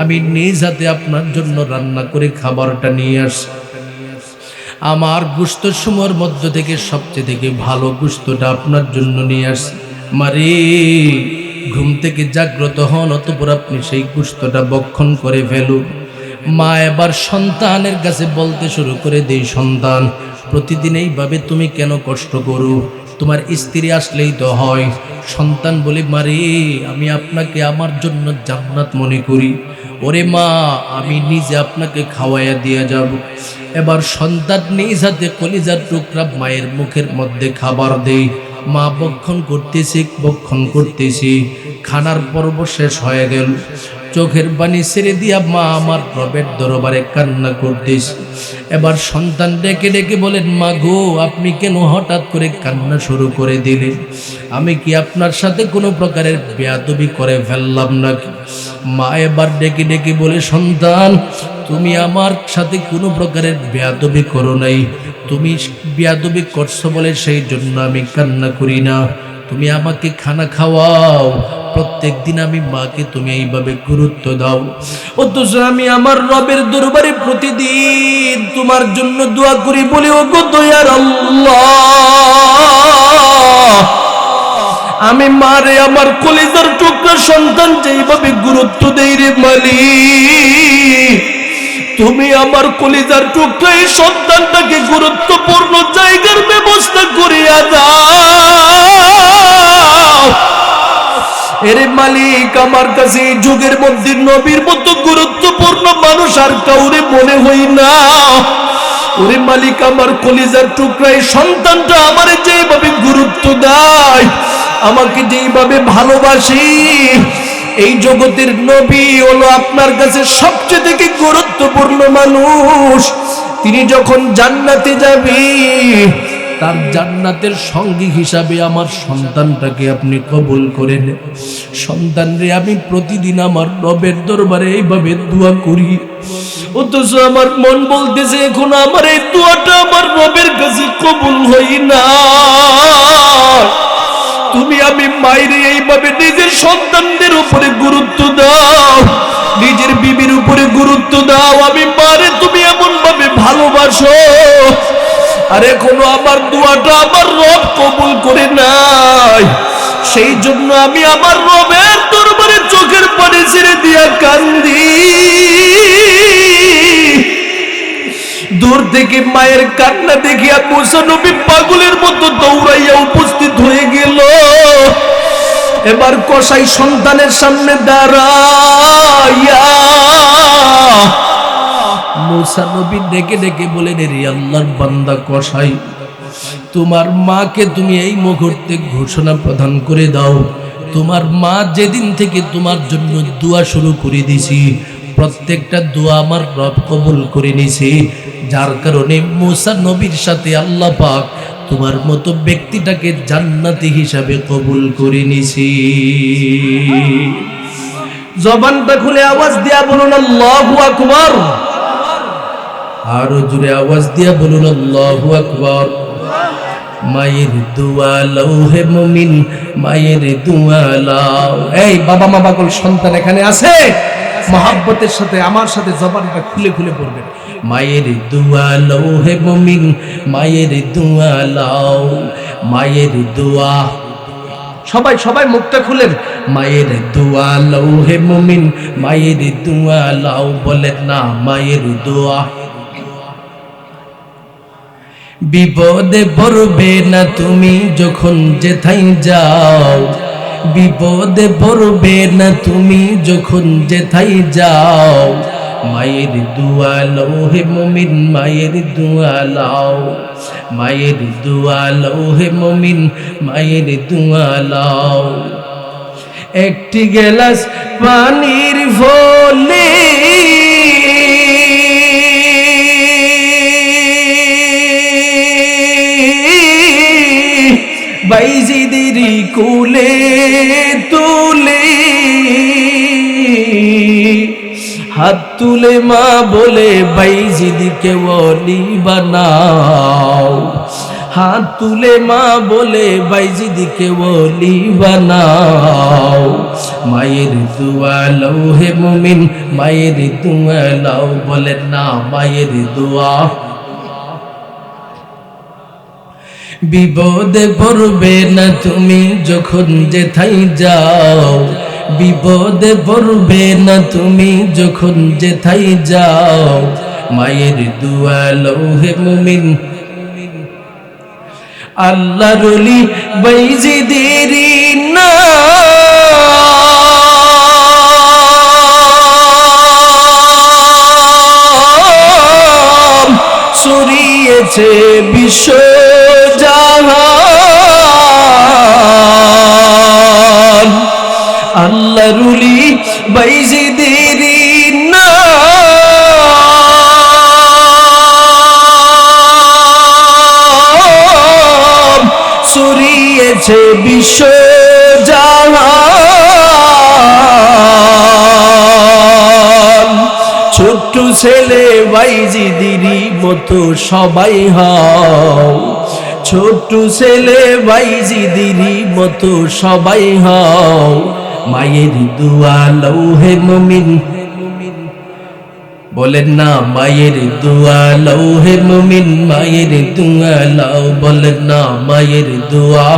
আমি নিজ হাতে আপনার জন্য রান্না করে খাবারটা নিয়ে আসি, আমার গোশত সমূহের মধ্য থেকে সবচেয়ে থেকে ভালো গোশতটা আপনার জন্য নিয়ে আসি। মারে, ঘুম থেকে জাগ্রত হন, অতঃপর আপনি সেই গোশতটা ভক্ষণ করে ফেলুন। মা এবার সন্তানের কাছে বলতে শুরু করে দেই, সন্তান, প্রতিদিন এইভাবে তুমি কেন কষ্ট করো? তোমার স্ত্রী আসলেই তো হয়। সন্তান বলে, মারে, আমি আপনাকে আমার জন্য জান্নাত মনে করি। ওরে মা, আমি নিজে আপনাকে খাওয়াইয়া দিয়ে যাব। এবার সন্তান নিজ হাতে কলিজার টুকরা মায়ের মুখের মধ্যে খাবার দেই। মা ভক্ষণ করতেছে, খানার পর্ব শেষ হয়ে গেল। চোখের পানি ছেড়ে দিয়া মা আমার রবের দরবারে কান্না করতেছে। এবার সন্তান ডেকে ডেকে বলেন, মা গো, আপনি কেন হঠাৎ করে কান্না শুরু করে দিলেন? আমি কি আপনার সাথে কোনো প্রকারের বেয়াদবি করে ফেললাম নাকি? মা এবার ডেকে ডেকে বলে, সন্তান, তুমি আমার সাথে কোনো প্রকারের বেয়াদবি করো নাই। তুমি বেয়াদবি করছো বলে সেই জন্য আমি কান্না করি না। তুমি আমাকে খানা খাওয়াও, প্রত্যেক দিন আমি মাকে তুমি এইভাবে গুরুত্ব দাও, অথচ আমি আমার রবের দরবারে প্রতিদিন তোমার জন্য দোয়া করি, বলি ও গো দয়ার আল্লাহ, আমি মারে আমার কলিজার টুকরা সন্তান যেইভাবে গুরুত্ব দেই রে মালিক, তুমি আমার কলিজার টুকরা এই সন্তানটাকে গুরুত্বপূর্ণ জায়গার ব্যবস্থা করিয়া দাও। এরে মালিক, আমার কাছে এই যুগের মধ্যে নবীর মতো গুরুত্বপূর্ণ মানুষ আর কাউরে মনে হই না। ওরে মালিক, আমার কলিজার টুকরা এই সন্তানটা আমারে যেভাবে গুরুত্ব দেয়, আমাকে যেইভাবে ভালোবাসি, এই জগতের নবী হলো আপনার কাছে সবচেয়ে থেকে গুরুত্বপূর্ণ মানুষ। তিনি যখন জান্নাতে যাবে, তার জান্নাতের সঙ্গী হিসাবে আমার সন্তানটাকে আপনি কবুল করেন। সন্তানরে আমি প্রতিদিন আমার রবের দরবারে এইভাবে দোয়া করি, অথচ আমার মন বলতেছে এখন আমার এই দোয়াটা আমার রবের কাছে কবুল হই না। তুমি আমি মায়ের এইভাবে নিজের সন্তানদের উপরে গুরুত্ব দাও, নিজের বিবির উপরে গুরুত্ব দাও। আমি মারে তুমি এমন ভাবে ভালোবাসো, আর এখনো আমার দোয়াটা আমার রব কবুল করে নাই। সেই জন্য আমি আমার রবের দরবারে চোখের পানি ছেড়ে দিয়া কান্দি। দূর থেকে মায়ের কান্না দেখিয়া মুসা নবী পাগলের মতো দৌড়াইয়া উপস্থিত হয়ে গেল। এবার কসাই সন্তানের সামনে দাঁড়াইয়া মুসা নবী ডেকে ডেকে বলেন, রে আল্লাহর বান্দা কসাই, তোমার মাকে তুমি এই মুহূর্তে ঘোষণা প্রদান করে দাও, তোমার মা যেদিন থেকে তোমার জন্য দোয়া শুরু করে দিছি, প্রত্যেকটা দোয়া আমার রব কবুল করে নিছে। যার কারণে মুসা নবীর সাথে আল্লাহ পাক তোমার মতো ব্যক্তিটাকে জান্নাতি হিসাবে কবুল করে নিছি। জবানটা খুলে আওয়াজ দিয়া বলুন আল্লাহু আকবার। আরো জোরে আওয়াজ দিয়া বলুন আল্লাহু আকবার। মায়ের দোয়া লও হে মুমিন, মায়ের দোয়া লও। এই বাবা মা পাগল সন্তান এখানে আছে, মহব্বতের সাথে আমার সাথে জবানটা খুলে খুলে পড়বেন। মায়ের দোয়া লও হে মুমিন, মায়ের দোয়া লও, মায়ের দোয়া। সবাই সবাই মুখটা খুলেন। মায়ের দোয়া লও হে মুমিন, মায়ের দোয়া লও। বলেন না মায়ের দোয়া। বিপদে পড়বে না তুমি যখন যেথায় যাও, বিপদে পড়বে না তুমি যখন যেথায় যাও। মায়ের দোয়া লও হে মুমিন, মায়ের দোয়া লও, মায়ের দোয়া লও হে মুমিন, মায়ের দোয়া লও। একটি গ্লাস পানির ফলে বাইজিদের কোলে তুলে হাত তুলে মা বলে বাইজিদকে ওলি বানাও, হাত তুলে মা বলে বাইজিদকে ওলি বানাও। মায়ের দোয়া লও হে মুমিন, মায়ের দোয়া লও। বলেন না মায়ের দোয়া। বিপদে পড়বে না তুমি যখন যেথায় যাও, বিপদে পড়বে না তুমি যখন যেথায় যাও। মায়ের দোয়া লও হে মুমিন। আল্লাহর ওলি বাইজিদের নাম ছড়িয়েছে বিশ্ব জাহান। আল্লাহ রুলি বাইজিদেরি না ছড়িয়েছে বিশ্ব জাহান। ছোট্ট ছেলে বাইজিদেরই মতো সবাই হও, ছোট্ট ছেলে বাইজিদেরই মতো সবাই হও। মায়ের দোয়া লৌহে মুমিন, বলেন না মায়ের দোয়া লৌহে মুমিন, মায়ের দোয়া লও, বলেন না মায়ের দোয়া।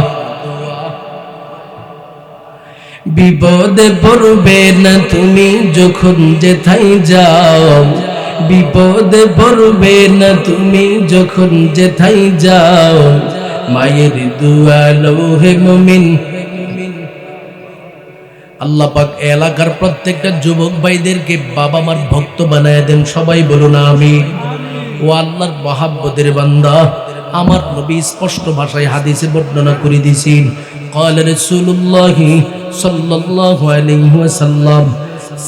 বিপদে পড়বে না তুমি যখন যেথায় যাও, বিপদে পড়বে না তুমি যখন যেথায় যাও। মায়ের দোয়া লৌহে মুমিন। আল্লাহ পাক এলাকার প্রত্যেকটা যুবক ভাইদেরকে বাবা মার ভক্ত বানায় দেন, সবাই বলুন আমিন। ও আল্লাহর মহাব্বতের বান্দা, আমার নবী স্পষ্ট ভাষায় হাদিসে বর্ণনা করে দিয়েছেন, قال رسول الله صلى الله عليه وسلم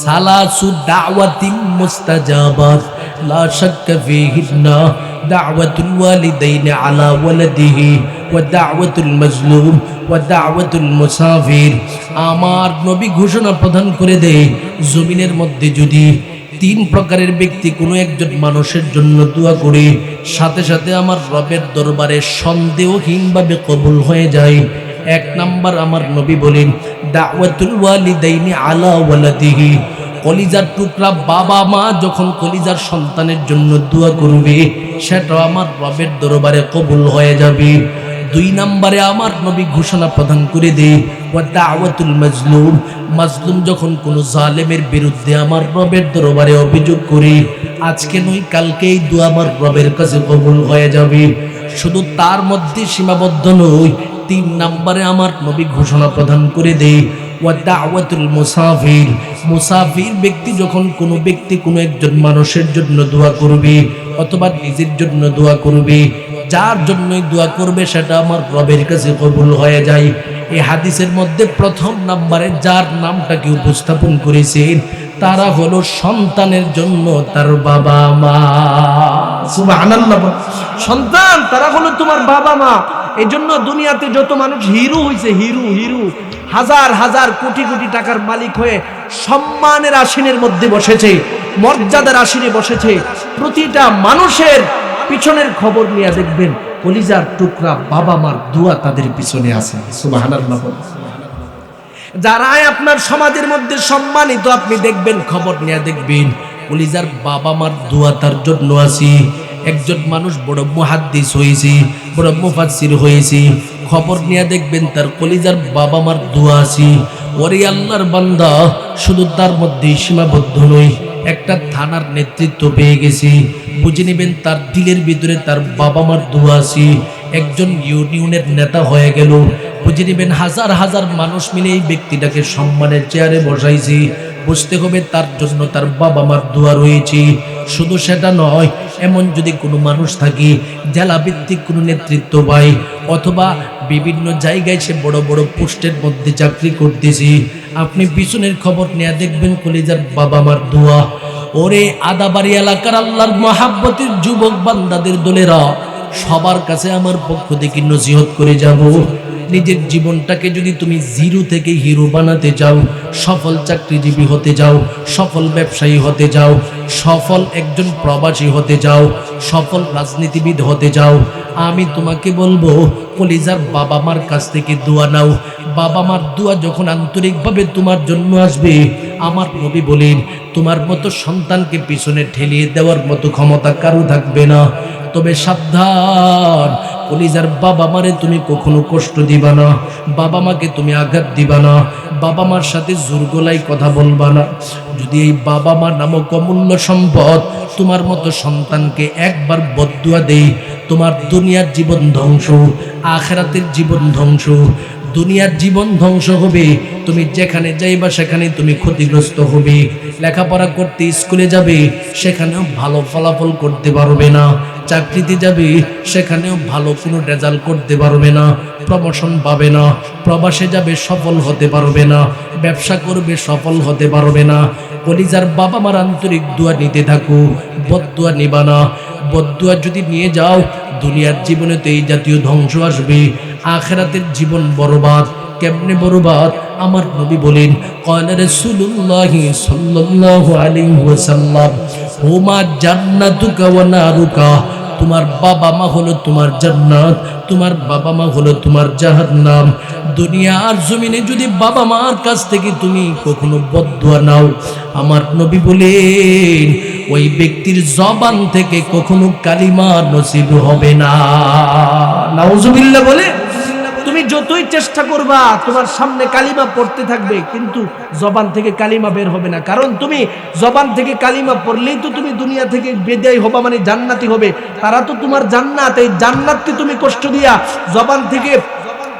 ثلاث دعوات مستجابات لا شك فيهن دعوة الوالدين على ولده ودعوة المظلوم ودعوة المسافر। আমার নবী ঘোষণা প্রদান করে দেয়, জমিনের মধ্যে যদি তিন প্রকারের ব্যক্তি কোনো একজন মানুষের জন্য দোয়া করে, সাথে সাথে আমার রবের দরবারে সন্দেহহীনভাবে কবুল হয়ে যায়। এক নাম্বার আমার নবী বলেন দাওয়াতুল ওয়ালিদাইনি আলা ওয়ালাদিহি, কলিজার টুকরা বাবা মা যখন কলিজার সন্তানের জন্য দোয়া করবে, সেটা আমার রবের দরবারে কবুল হয়ে যাবে। দুই নম্বরে আমার নবী ঘোষণা প্রদান করে দেয় ওয়া দাওয়াতুল মাজলুম, মাজলুম যখন কোনো জালেমের বিরুদ্ধে আমার রবের দরবারে অভিযোগ করে, আজকে নয় কালকে এই দোয়া আমার রবের কাছে কবুল হয়ে যাবে। শুধু তার মধ্যে সীমাবদ্ধ নয়, তিন নম্বরে আমার নবী ঘোষণা প্রদান করে দেয় ওয়া দাওয়াতুল মুসাফির, মুসাফির ব্যক্তি যখন কোনো ব্যক্তি কোনো একজন মানুষের জন্য দোয়া করবে অথবা নিজের জন্য দোয়া করবে, যার জন্যই দোয়া করবে সেটা আমার রবের কাছে কবুল হয়ে যায়। এই হাদিসের মধ্যে প্রথম নম্বরে যার নামটাকে উপস্থাপন করেছেন তারা হলো সন্তানের জন্য তার বাবা মা। সুবহানাল্লাহ। সন্তান তারা হলো তোমার বাবা মা। এই জন্য দুনিয়াতে যত মানুষ হিরো হয়েছে, হিরো হিরো হাজার হাজার কোটি কোটি টাকার মালিক হয়ে সম্মানের আসনের মধ্যে বসেছে, মর্যাদার আসনে বসেছে, প্রতিটা মানুষের পিছনের খবর নিয়ে দেখবেন কলিজার টুকরা বাবা মার দোয়া তাদের পিছনে আছে। সুবহানাল্লাহ। যারা আপনার সমাজের মধ্যে সম্মানিত, আপনি দেখবেন খবর নিয়ে দেখবেন কলিজার বাবা মার দোয়া তার জন্য আছে। একজন মানুষ বড় মুহাদ্দিস হয়েছে, বড় মুফাসসির হয়েছে, খবর নিয়ে দেখবেন তার কলিজার বাবা মার দোয়া আছে। ওরে আল্লাহর বান্দা, শুধু তার মধ্যে সীমাবদ্ধ নয়, একটা থানার নেতৃত্ব পেয়ে গেছি, বুঝে নেবেন তার দিলের ভিতরে তার বাবা মার দোয়া আছে। একজন ইউনিয়নের নেতা হয়ে গেল, বুঝে নেবেন হাজার হাজার মানুষ মিলে এই ব্যক্তিটাকে সম্মানের চেয়ারে বসাইছে, বুঝতে হবে তার জন্য তার বাবা মার দোয়া রয়েছে। শুধু সেটা নয়, এমন যদি কোনো মানুষ থাকে জেলা ভিত্তিক কোনো নেতৃত্ব পায় অথবা বিভিন্ন জায়গায় সে বড় বড় পোস্টের মধ্যে চাকরি করতেছে, আপনি পিছনের খবর নিয়ে দেখবেন কলিজার বাবা মার দোয়া। ওরে আদাবাড়ি এলাকার আল্লাহর মহাব্বতের যুবক বান্দাদের দলেরা, সবার কাছে আমার পক্ষ থেকে নসিহত করে যাব, নিজের জীবনটাকে যদি তুমি জিরো থেকে হিরো বানাতে চাও, সফল চাকরিজীবী হতে যাও, সফল ব্যবসায়ী হতে যাও, সফল একজন প্রবাসী হতে যাও, সফল রাজনীতিবিদ হতে যাও, আমি তোমাকে বলবো কলিজার বাবা মার কাছ থেকে দোয়া নাও। বাবা মার দোয়া যখন আন্তরিকভাবে তোমার জন্য আসবে, আমার নবী বলেন তোমার মতো সন্তানকে পিছনে ঠেলিয়ে দেওয়ার মতো ক্ষমতা কারো থাকবে না। তবে সাবধান, কলিজার বাবা মারে তুমি কখনো কষ্ট দিবা না, বাবা মাকে তুমি আঘাত দিবা না, বাবা মার সাথে জোর গলায় কথা বলবা না। যদি এই বাবা মা নামক অমূল্য সম্পদ তোমার মতো সন্তানকে একবার বদদুয়া দেই, তোমার দুনিয়ার জীবন ধ্বংস, আখিরাতের জীবন ধ্বংস। দুনিয়ার জীবন ধ্বংস হবে, তুমি যেখানে যাইবা সেখানে তুমি ক্ষতিগ্রস্ত হবে। লেখাপড়া করতে স্কুলে যাবে, সেখানেও ভালো ফলাফল করতে পারবে না। চাকরিতে যাবে, সেখানেও ভালো কোনো রেজাল্ট করতে পারবে না, প্রমোশন পাবে না। প্রবাসে যাবে, সফল হতে পারবে না। ব্যবসা করবে, সফল হতে পারবে না। কলিজার বাবা মার আন্তরিক দোয়া নিতে থাকো, বদদুয়া নিবা না। বদদুয়া যদি নিয়ে যাও, দুনিয়ার জীবনে তো এই জাতীয় ধ্বংস আসবে, আখিরাতের জীবন বরবাদ। কেমনে বরবাদ? আমার নবী বলেন, ক্বালা রাসূলুল্লাহ সাল্লাল্লাহু আলাইহি ওয়াসাল্লাম, হুমা জান্নাতুকা ওয়া নারুকা। তোমার বাবা মা হলো তোমার জান্নাত, তোমার বাবা মা হলো তোমার জাহান্নাম। দুনিয়ার জমিনে যদি বাবা মার কাছ থেকে তুমি কখনো বদদুয়া নাও, আমার নবী বলেন ওই ব্যক্তির জবান থেকে কখনো কালিমা নসিব হবে না। নাউজুবিল্লাহ বলে। তুমি যতই চেষ্টা করবা, তোমার সামনে কালিমা পড়তে থাকবে, কিন্তু জবান থেকে কালিমা বের হবে না। কারণ তুমি জবান থেকে কালিমা পড়লেই তো তুমি দুনিয়া থেকে বিদায় হবা, মানে জান্নাতি হবে। তারা তো তোমার জান্নাত, এই জান্নাতকে তুমি কষ্ট দিয়া জবান থেকে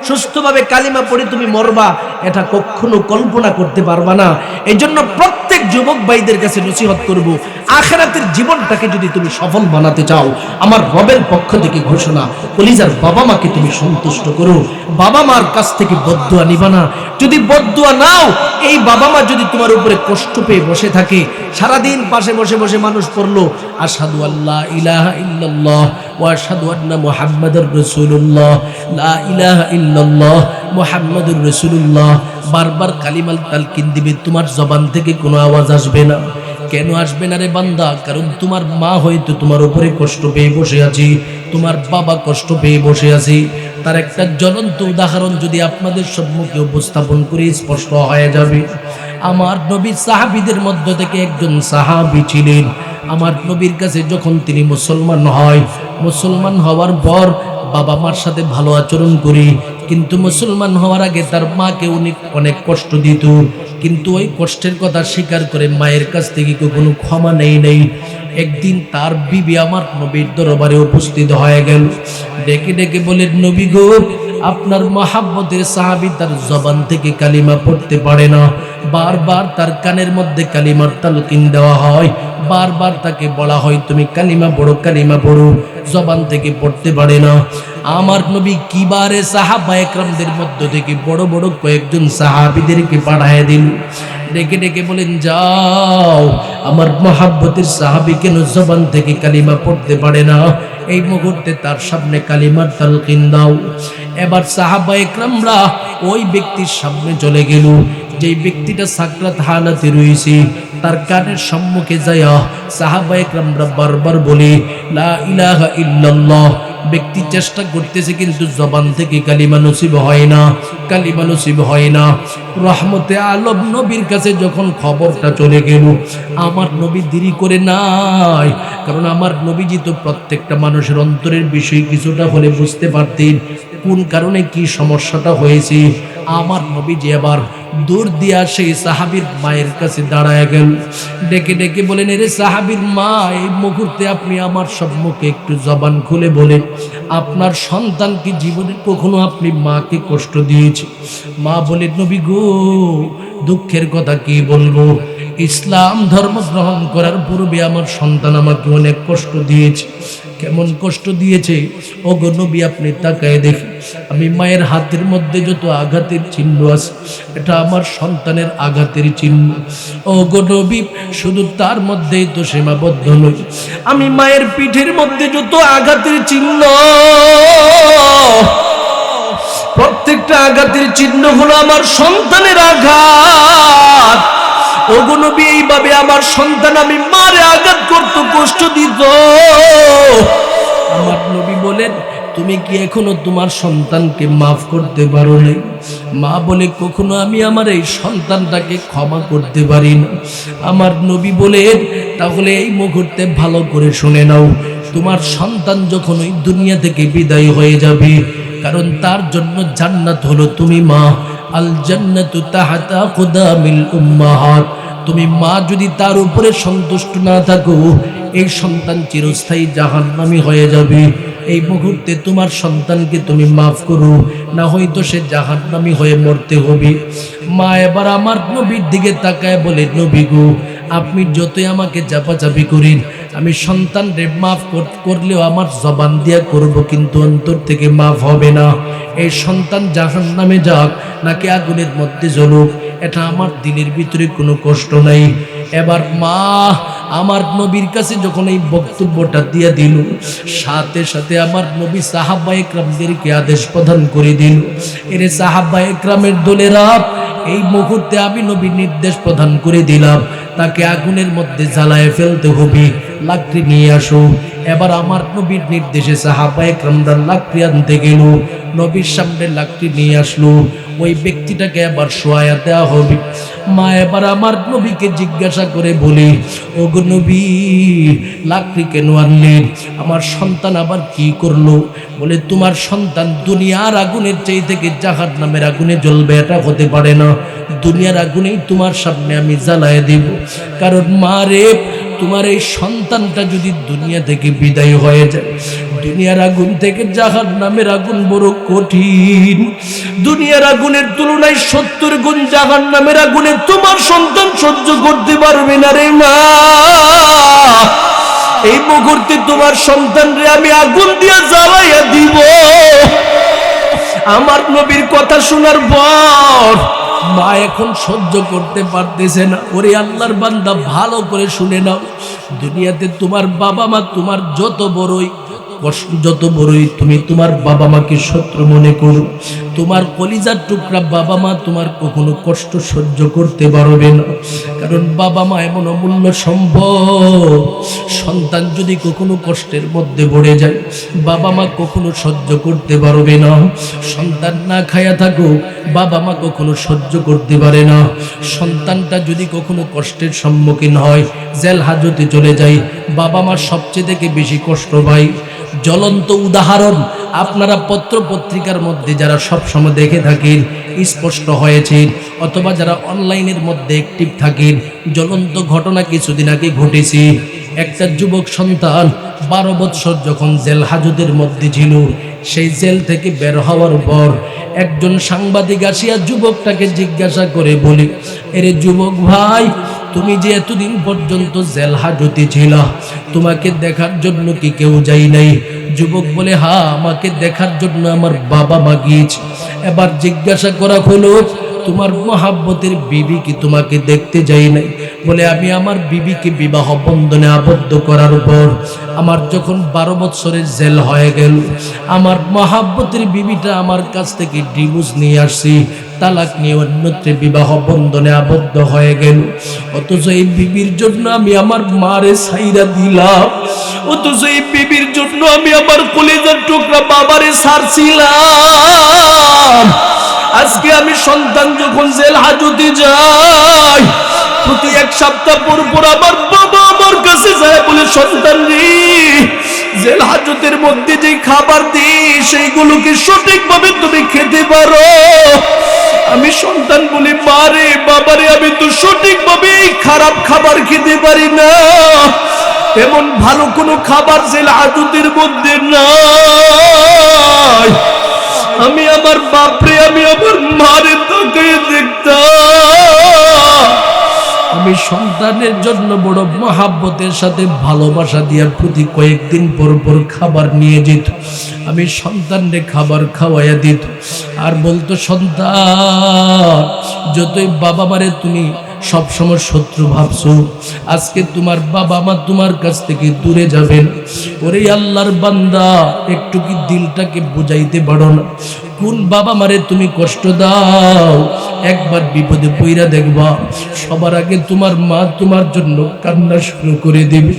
সুস্থভাবে কালিমা পড়ে তুমি মরবা, এটা কখনো কল্পনা করতে পারবা না। এই জন্য প্রত্যেক যুবক ভাইদের কাছে নসিহত করব, আখিরাতের জীবনটাকে যদি তুমি সফল বানাতে চাও, আমার রবের পক্ষ থেকে ঘোষণা, কলিজার বাবা মাকে তুমি সন্তুষ্ট করো। বাবা মার কাছ থেকে বদদুয়া নিবা না। যদি বদদুয়া নাও, এই বাবা মা যদি তোমার উপরে কষ্ট পেয়ে বসে থাকে, সারাদিন পাশে বসে বসে মানুষ পড়লো আশহাদু আল্লা ইলাহা ইল্লাল্লাহ ওয়া আশহাদু আন্না মুহাম্মাদুর রাসূলুল্লাহ, লা ইলাহা ইল্লাল্লাহ মুহাম্মাদুর রাসূলুল্লাহ, বারবার কালিমাল তালকিন দিবে, তোমার জবান থেকে কোনো আওয়াজ আসবে না। কেন আসবে না রে বান্দা? কারণ তোমার মা হয়তো তোমার উপরে কষ্ট পেয়ে বসে আছে, তোমার বাবা কষ্ট পেয়ে বসে আছে। তার একটা জ্বলন্ত উদাহরণ যদি আপনাদের সম্মুখে উপস্থাপন করি, স্পষ্ট হয়ে যাবে। আমার নবীর সাহাবীদের মধ্য থেকে একজন সাহাবী ছিলেন। আমার নবীর কাছে যখন তিনি মুসলমান হয়, মুসলমান হওয়ার পর বাবা মার সাথে ভালো আচরণ করি, কিন্তু মুসলমান হওয়ার আগে তার মাকে উনি অনেক কষ্ট দিত, কিন্তু ওই কষ্টের কথা স্বীকার করে মায়ের কাছ থেকে কোনো ক্ষমা নেই। একদিন তার বিবি আমার নবীর দরবারে উপস্থিত হয়ে গেল, ডেকে ডেকে বলেন, নবী গো, আপনার মহাব্বতের সাহাবী তার জবান থেকে কালিমা পড়তে পারে না, বারবার তার কানের মধ্যে কালিমার তালকিন দেওয়া হয়, বারবার তাকে বলা হয় তুমি কালিমা পড়ো, কালিমা পড়ো, জবান থেকে পড়তে পারে না। আমার নবী কিবারে সাহাবা একরামদের মধ্য থেকে বড় বড় কয়েকজন সাহাবীদেরকে পাঠায় দিল, ডেকে ডেকে বলেন, যাও আমার মহাব্বতের সাহাবী কেন জবান থেকে কালিমা পড়তে পারে না, এই মুহূর্তে তার সামনে কালিমার তালকিন দাও। এবার সাহাবা একরামরা ওই ব্যক্তির সামনে চলে গেল, যেই ব্যক্তিটা সাকরাত হালাতে রয়েছে, তার কানের সম্মুখে যায়া সাহাবা একরামরা বারবার বলে, লা ইলাহা ইল্লাল্লাহ। ব্যক্তি চেষ্টা করতেছে কিন্তু জবান থেকে কালিমা নসিব হয় না, কালিমা নসিব হয় না। রহমতে আলম নবীর কাছে যখন খবরটা চলে গেল, আমার নবী দেরি করে নাই, কারণ আমার নবীজি তো প্রত্যেকটা মানুষের অন্তরের বিষয় কিছুটা হলে বুঝতে পারতেন কোন কারণে কি সমস্যাটা হয়েছে। আমার নবীজি আবার দূর দিয়া সেই সাহাবীর মায়ের কাছে দাঁড়ায় গেল, ডেকে ডেকে বলেন, এরে সাহাবীর মা, এই মুহূর্তে আপনি আমার সম্মুখে একটু জবান খুলে বলেন, আপনার সন্তান কি জীবনে কখনো আপনি মাকে কষ্ট দিয়েছে? মা বলেন, নবী গো, দুঃখের কথা কি বলবো, ইসলাম ধর্ম গ্রহণ করার পূর্বে আমার সন্তান আমাকে অনেক কষ্ট দিয়েছে। কেমন কষ্ট দিয়েছে? ও গো নবী, আপনি তাকায় দেখি, আমি মায়ের হাতের মধ্যে যত আঘাতের চিহ্ন আছে, এটা আমার সন্তানের আঘাতের চিহ্ন। ও গো নবী, শুধু তার মধ্যেই তো সীমাবদ্ধ নয়, আমি মায়ের পিঠের মধ্যে যত আঘাতের চিহ্ন, প্রত্যেকটা আঘাতের চিহ্ন হলো আমার সন্তানের আঘাত। ওগো নবী, এইভাবে আমার সন্তান আমি মারে আঘাত করত, কষ্ট দিত। আমার নবী বলেন, তুমি কি এখনো তোমার সন্তানকে মাফ করতে পারো নাই? মা বলে, কখনো আমি আমার এই সন্তানটাকে ক্ষমা করতে পারি না। আমার নবী বলেন, তাহলে এই মুহূর্তে ভালো করে শুনে নাও, তোমার সন্তান যখন ওই দুনিয়া থেকে বিদায় হয়ে যাবে, কারণ তার জন্য জান্নাত হলো তুমি মা, আল জান্নাতু তাহতা কুদামিল উম্মাহাত। তুমি মা যদি তার উপরে সন্তুষ্ট না থাকো, এই সন্তান চিরস্থায়ী জাহান্নামী হয়ে যাবে। এই মুহূর্তে তোমার সন্তানকে তুমি মাফ করো, না হয়তো সে জাহান্নামী হয়ে মরতে হবে। মা এবার আমার নবীর দিকে তাকায় বলে, নবী গো, আপনি যতই আমাকে চাপাচাপি করেন, আমি সন্তানরে মাফ করলেও আমার জবান দিয়া করব, কিন্তু অন্তর থেকে মাফ হবে না। এই সন্তান জাহান্নামে যাক নাকি আগুনের মধ্যে জ্বলুক, এটা আমার দিলের ভিতরে কোনো কষ্ট নাই। এবার মা আমার নবীর কাছে যখন এই বক্তব্যটা দিয়ে দিল, সাথে সাথে আমার নবী সাহাবা একরামদেরকে আদেশ প্রদান করে দিল, এরে সাহাবা একরামের দলেরা, এই মুহূর্তে আমি নবী নির্দেশ প্রদান করে দিলাম, তাকে আগুনের মধ্যে জ্বালায় ফেলতে হবে, লাকড়ি নিয়ে আসো। এবার আমার নবীর নির্দেশে সাহাবা একরামরা লাকড়ি আনতে গেল, নবীর সামনে লাকড়ি নিয়ে আসলো, ওই ব্যক্তিটাকে আবার শোয়া দেওয়া হবে। মা এবার আমার নবীকে জিজ্ঞাসা করে বলি, ওগো নবী, লাকড়ি কেন আনলেন? আমার সন্তান আবার কি করলো? বলে, তোমার সন্তান দুনিয়ার আগুনের চেয়ে থেকে জাহান্নামের আগুনে জ্বলবে, এটা হতে পারে না। দুনিয়ার আগুনেই তোমার সামনে আমি জ্বালায় দিব, কারণ মা রে, তোমার এই সন্তানটা যদি দুনিয়া থেকে বিদায় হয়ে যায়, দুনিয়ার আগুন থেকে জাহান্নামের আগুন বড় কঠিন। দুনিয়ার আগুনের তুলনায় 70 গুণ জাহান্নামের আগুনে তোমার সন্তান সহ্য করতে পারবে না রে মা। এই মুহূর্তে তোমার সন্তানরে আমি আগুন দিয়ে জ্বালাইয়া দিব। আমার নবীর কথা শোনার পর মা এখন সহ্য করতে পারতেছে না। ওরে আল্লাহর বান্দা, ভালো করে শুনে নাও, দুনিয়াতে তোমার বাবা মা তোমার যত বড়ই কষ্ট, যত বড়ই তুমি তোমার বাবা মাকে শত্রু মনে করো, তোমার কলিজার টুকরা বাবা মা তোমার কখনো কষ্ট সহ্য করতে পারবে না। কারণ বাবা মা এমন অমূল্য সম্পদ, সন্তান যদি কখনো কষ্টের মধ্যে পড়ে যায়, বাবা মা কখনো সহ্য করতে পারবে না। সন্তান না খায়া থাকুক, বাবা মা কখনো সহ্য করতে পারে না। সন্তানটা যদি কখনো কষ্টের সম্মুখীন হয়, জেল হাজতে চলে যায়, বাবা মা সবচেয়ে থেকে বেশি কষ্ট পায়। জ্বলন্ত উদাহরণ আপনারা পত্র পত্রিকার মধ্যে যারা সবসময় দেখে থাকেন, স্পষ্ট হয়েছে, অথবা যারা অনলাইনের মধ্যে অ্যাক্টিভ থাকেন, জ্বলন্ত ঘটনা কিছুদিন আগে ঘটেছে। একটা যুবক সন্তান 12 বৎসর যখন জেল হাজতের মধ্যে ছিল, সেই জেল থেকে বের হওয়ার পর একজন সাংবাদিক আসিয়া যুবকটাকে জিজ্ঞাসা করে বলে, এরে যুবক ভাই, তুমি যে এতদিন পর্যন্ত জেল হাজতে ছিলা, তোমাকে দেখার জন্য কি কেউ যাই নাই? যুবক বলে, হ্যাঁ, আমাকে দেখার জন্য আমার বাবা মা গিয়েছে। এবার জিজ্ঞাসা করা হলো, তোমার মহাব্বতের বিবি কি তোমাকে দেখতে যাই নাই? বলে, আমি আমার বিবিকে বিবাহ বন্ধনে আবদ্ধ করার পর আমার যখন 12 বৎসরের জেল হয়ে গেল, আমার মহাব্বতের বিবিটা আমার কাছ থেকে ডিভোর্স নিয়ে আসছি, তালাক নিয়ে অন্যত্রে বিবাহ বন্ধনে আবদ্ধ হয়ে গেল। অথচ এই বিবির জন্য আমি আমার মারে ছাইরা দিলাম, অথচ এই বিবির জন্য আমি আমার কলিজার টুকরা বাবারে ছাড়ছিলাম। আজকে আমি সন্তান যখন জেল হাজতে যাই, প্রতি 1 সপ্তাহ পর পর আমার বাবা আমার কাছে যায়, বলে, সন্তান রে, জেল হাজতের মধ্যে যে খাবার দিই সেইগুলোকে সঠিকভাবে তুমি খেতে পারো? আমি সন্তান বলি, মা রে, বাবা রে, আমি তো সঠিকভাবে খারাপ খাবার খেতে পারি না, এমন ভালো কোনো খাবার জেল হাজতের মধ্যে নাই। আমি আমার বাপরে, আমি আমার মারে তাকিয়ে দেখতাম। আমি সন্তানের জন্য বড় মহাব্বতের সাথে ভালোবাসা দিয়া প্রতি কয়েকদিন পর পর খাবার নিয়ে যেত। আমি সন্তানরে খাবার খাওয়াইয়া দিত, আর বলতো, সন্তান, যতই বাবা মারে তুমি সবসময় শত্রু ভাবছো, আজকে তোমার বাবা মা তোমার কাছ থেকে দূরে যাবেন। ওরে আল্লাহর বান্দা, একটু কি দিলটাকে বুঝাইতে পারো না? কোন বাবা মারে তুমি কষ্ট দাও? একবার বিপদে পইরা দেখবা, সবার আগে তোমার মা তোমার জন্য কান্না শুরু করে দেবে।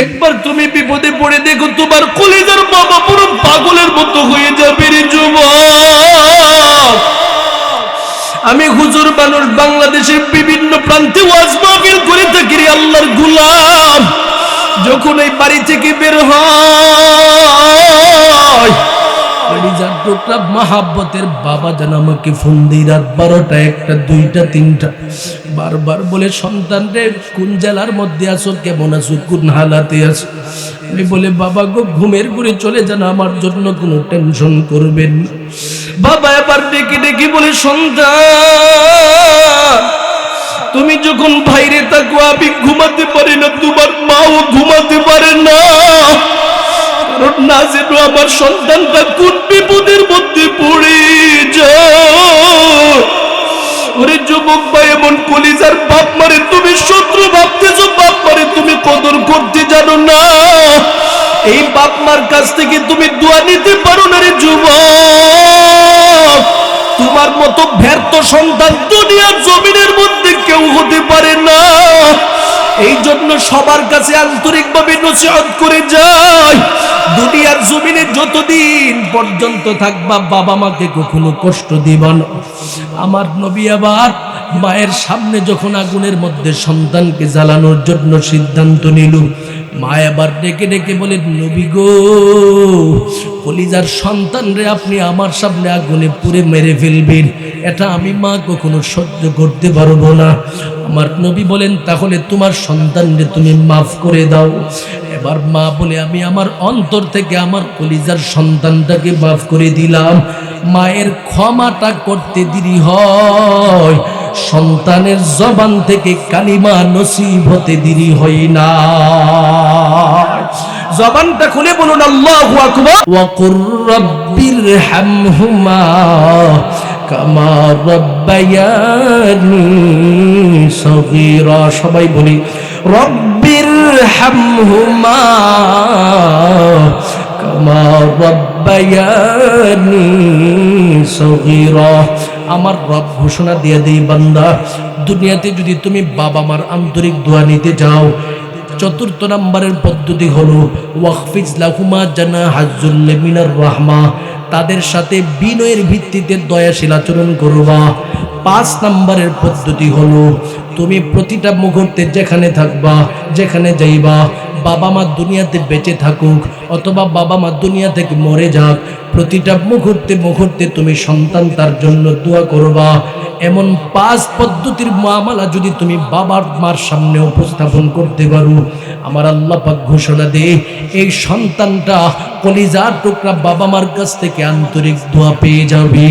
একবার তুমি বিপদে পড়ে দেখো, তোমার কলিজার বাবা পুরো পাগলের মতো হয়ে যাবে রে যুবক। আমি হুজুর মানুষ, বাংলাদেশের বিভিন্ন প্রান্তে ওয়াজ মাহফিল করে থাকি রে আল্লাহর গোলাম। যখন এই বাড়ি থেকে বের হয়, কলিজার টুকরা মহাব্বতের বাবা যেন আমাকে ফোন দেই, রাত 12টা, 1টা, 2টা, 3টা, বারবার বলে, সন্তান রে, কোন জেলার মধ্যে আছো, কেমন আছো, কোন হালাতে আছো? আমি বলে, বাবা গো, ঘুমের ঘুরে চলে যান, আমার জন্য কোনো টেনশন করবেন না। বাবা এবার ডেকে ডেকে বলে, সন্তান, তুমি যখন বাইরে থাকো আমি ঘুমাতে পারি না, তোমার মাও ঘুমাতে পারে না, কারণ না যেন আমার সন্তানটা কোন বিপদের মধ্যে পড়ে যায়। ওরে যুবক ভাই, এমন কলিজার বাপ মারে তুমি শত্রু ভাবতেছো, বাপ মারে তুমি কদর করতে জানো না। এই বাপ মার কাছ থেকে তুমি দোয়া নিতে পারো না রে যুবক। তোমার মতো ব্যর্থ সন্তান দুনিয়ার জমিনের মধ্যে কেউ হতে পারে না। এই জন্য সবার কাছে আন্তরিকভাবে নসিহত করে যায়, দুনিয়ার জমিনে যতদিন পর্যন্ত থাকবা বাবা মাকে কখনো কষ্ট দিবা না। আমার নবী আবার মায়ের সামনে যখন আগুনের মধ্যে সন্তানকে জ্বালানোর জন্য সিদ্ধান্ত নিল, মা আবার ডেকে ডেকে বলে, নবী গো, কলিজার সন্তান রে আপনি আমার সামনে আগুনে পুড়ে মেরে ফেলবেন, এটা আমি মা কখনো সহ্য করতে পারবো না। আমার নবী বলেন, তাহলে তোমার সন্তানরে তুমি মাফ করে দাও। এবার মা বলে, আমি আমার অন্তর থেকে আমার কলিজার সন্তানটাকে মাফ করে দিলাম। মায়ের ক্ষমাটা করতে দেরি হয়, সন্তানের জবান থেকে কালিমা নসিব হতে দেরি হয় না। জবানটা খুলে বলুন আল্লাহু আকবার। ওয়া কুর রাব্বিরহামহুমা কামা রাব্বায়ানি সগীরা। সবাই বলি রাব্বিরহামহুমা কামা রাব্বায়ানি সগীরা। আমার রব ঘোষণা দিয়ে দেই, বান্দা, দুনিয়াতে যদি তুমি বাবা মার আন্তরিক দোয়া নিতে যাও, চতুর্থ নম্বরের পদ্ধতি হলো ওয়াকফিজ লাহুমা জানাহাজ যুল্লি মিনার রাহমা, তাদের সাথে বিনয়ের ভিত্তিতে দয়াশীল আচরণ করবা। 5 নম্বরের পদ্ধতি হলো তুমি প্রতিটা মুহূর্তে যেখানে থাকবা, যেখানে যাইবা, বাবা মা দুনিয়াতে বেঁচে থাকুক অথবা বাবা মা দুনিয়া থেকে মরে যাক, প্রতিটা মুহূর্তে মুহূর্তে তুমি সন্তান তার জন্য দোয়া করবা। এমন 5 পদ্ধতির মুআমালা যদি তুমি বাবার মার সামনে উপস্থাপন করতে পারো, আমার আল্লাহ পাক ঘোষণা দেয় এই সন্তানটা কলিজার টুকরা বাবা মার কাছ থেকে আন্তরিক দোয়া পেয়ে যাবে।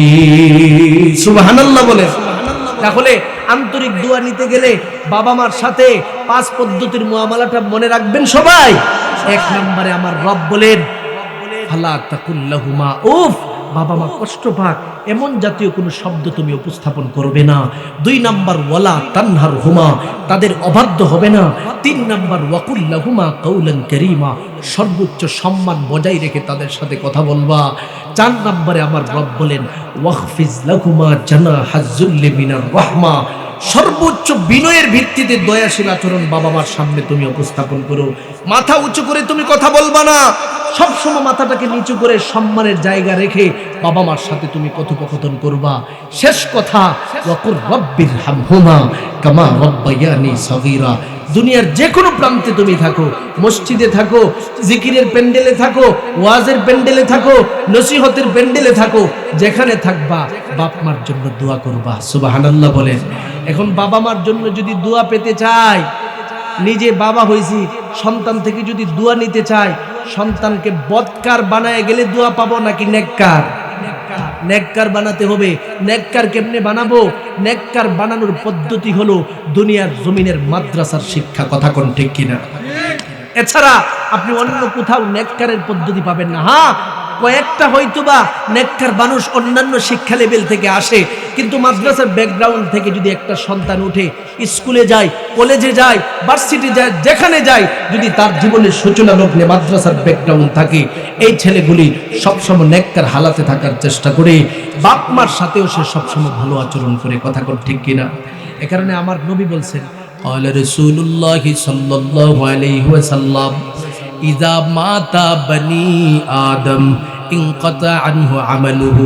সুবহানাল্লাহ বলে। তাহলে আন্তরিক দোয়া নিতে গেলে বাবা মার সাথে 5 পদ্ধতির মুআমালাটা মনে রাখবেন সবাই। 1 নম্বরে আমার রব বলেন, ফালা তাকুল্লাহুমা উফ, বাবা মা কষ্ট পাক এমন জাতীয় কোনো শব্দ তুমি উপস্থাপন করবে না। 2 নম্বর ওয়ালা তানহারহুমা, তাদের অবাধ্য হবে না। 3 নম্বর ওয়াকুল্লাহুমা কাউলান কারীমা, সর্বোচ্চ সম্মান বজায় রেখে তাদের সাথে কথা বলবা। 4 নম্বরে আমার রব বলেন ওয়াখফিজ লাহুমা জানাহাজ যুল্লি মিনার রাহমা, সর্বোচ্চ বিনয়ের ভিত্তিতে দয়াশীল আচরণ বাবা মার সামনে তুমি উপস্থাপন করো। মাথা উঁচু করে তুমি কথা বলবা না, সবসময় মাথাটাকে নিচু করে সম্মানের জায়গা রেখে বাবা মার সাথে তুমি কথোপকথন করবা। শেষ কথা, ওয়াকুর রাব্বিরহামহুমা কামা রাব্বায়ানি সগীরা। দুনিয়ার যে কোনো প্রান্তে তুমি থাকো, মসজিদে থাকো, জিকিরের প্যান্ডেলে থাকো, ওয়াজের প্যান্ডেলে থাকো, নসিহতের প্যান্ডেলে থাকো, যেখানে থাকবা বাপ মার জন্য দোয়া করবা। সুবহানাল্লাহ বলেন। এখন বাবা মার জন্য যদি দোয়া পেতে চাই, নিজে বাবা হইছি, সন্তান থেকে যদি দোয়া নিতে চাই, সন্তানকে বদকার বানায় গেলে দোয়া পাবো নাকি নেককার? নেককার বানাতে হবে। নেককার কেমনে বানাবো? নেককার বানানোর পদ্ধতি হলো দুনিয়ার জমিনের মাদ্রাসার শিক্ষা। কথা কোন ঠিক কিনা? এছাড়া আপনি অন্য কোথাও নেককারের পদ্ধতি পাবেন না। হ্যাঁ, কয়েকটা হয়তোবা নেককার মানুষ অন্যান্য শিক্ষা লেভেল থেকে আসে, কিন্তু মাদ্রাসার ব্যাকগ্রাউন্ড থেকে যদি একটা সন্তান উঠে, স্কুলে যায়, কলেজে যায়, ভার্সিটি যায়, যেখানে যায়, যদি তার জীবনের সূচনা লগ্নে মাদ্রাসার ব্যাকগ্রাউন্ড থাকে, এই ছেলেগুলি সবসময় নেককার হালাতে থাকার চেষ্টা করে, বাপ মার সাথেও সে সবসময় ভালো আচরণ করে। কথা কোন ঠিক কিনা? এ কারণে আমার নবী বলছেন, ক্বালা রাসূলুল্লাহ সাল্লাল্লাহু আলাইহি ওয়াসাল্লাম, ইযা মাতা বনি আদম ইনকাতা আনহু আমালুহু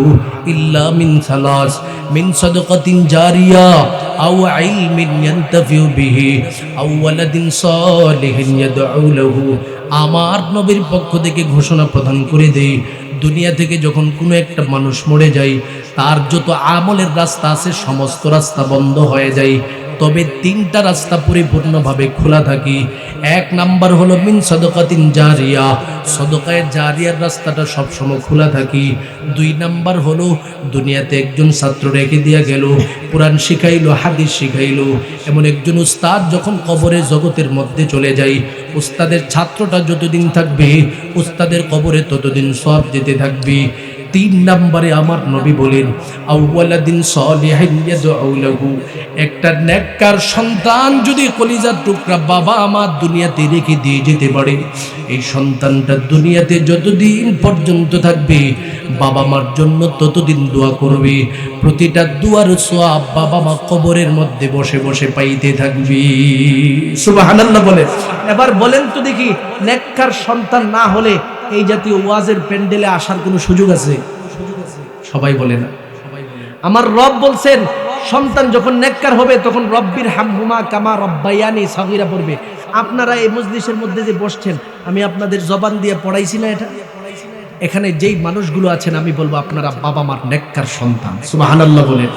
ইল্লা মিন সালাস, মিন সাদাকাতিন জারিয়া আও ইলমিন ইয়ানতাফিউ বিহি আও ওয়ালাদিন সালিহিন ইয়াদউ লাহু। আমার নবীর পক্ষ থেকে ঘোষণা প্রদান করে দেই, দুনিয়া থেকে যখন কোনো একটা মানুষ মরে যায়, তার যত আমলের রাস্তা আছে সমস্ত রাস্তা বন্ধ হয়ে যায়। তবে তিনটা রাস্তা পরিপূর্ণভাবে খোলা থাকে। এক নাম্বার হলো মিন সাদাকাতিন জারিয়া, সাদাকায়ে জারিয়ার রাস্তাটা সবসময় খোলা থাকে। দুই নাম্বার হলো দুনিয়াতে একজন ছাত্র রেখে দিয়া গেল, কোরআন শিখাইলো, হাদিস শিখাইলো, এমন একজন উস্তাদ যখন কবরের জগতের মধ্যে চলে যায়, উস্তাদের ছাত্রটা যতদিন থাকবে উস্তাদের কবরে ততদিন সওয়াব যেতে থাকবে। তিন নম্বরে আমার নবী বলেন আউওয়ালাদিন সালিহিন ইয়াদউ লাহু, একটা নেককার সন্তান যদি কলিজার টুকরা বাবা আমার দুনিয়াতে রেখে দিয়ে যেতে পারে, এই সন্তানটা দুনিয়াতে যতদিন পর্যন্ত থাকবে বাবা মার জন্য ততদিন দোয়া করবে। প্রতিটা দুয়ার সওয়াব বাবা মা কবরের মধ্যে বসে বসে পাইতে থাকবে। সুবহানাল্লাহ বলেন। এবার বলেন তো দেখি, নেককার সন্তান না হলে এই জাতীয় ওয়াজের প্যান্ডেলে আসার কোনো সুযোগ আছে? সবাই বলে না। আমার রব বলছেন সন্তান যখন নেককার হবে তখন রব্বির হামহুমা কামা রব্বায়ানি সগীরা পড়বে। আপনারা এই মজলিসের মধ্যে যে বসছেন, আমি আপনাদের জবান দিয়ে পড়াইছি না এটা? এখানে যেই মানুষগুলো আছেন আমি বলবো আপনারা বাবা মার নেককার সন্তান। সুবহানাল্লাহ বলেন।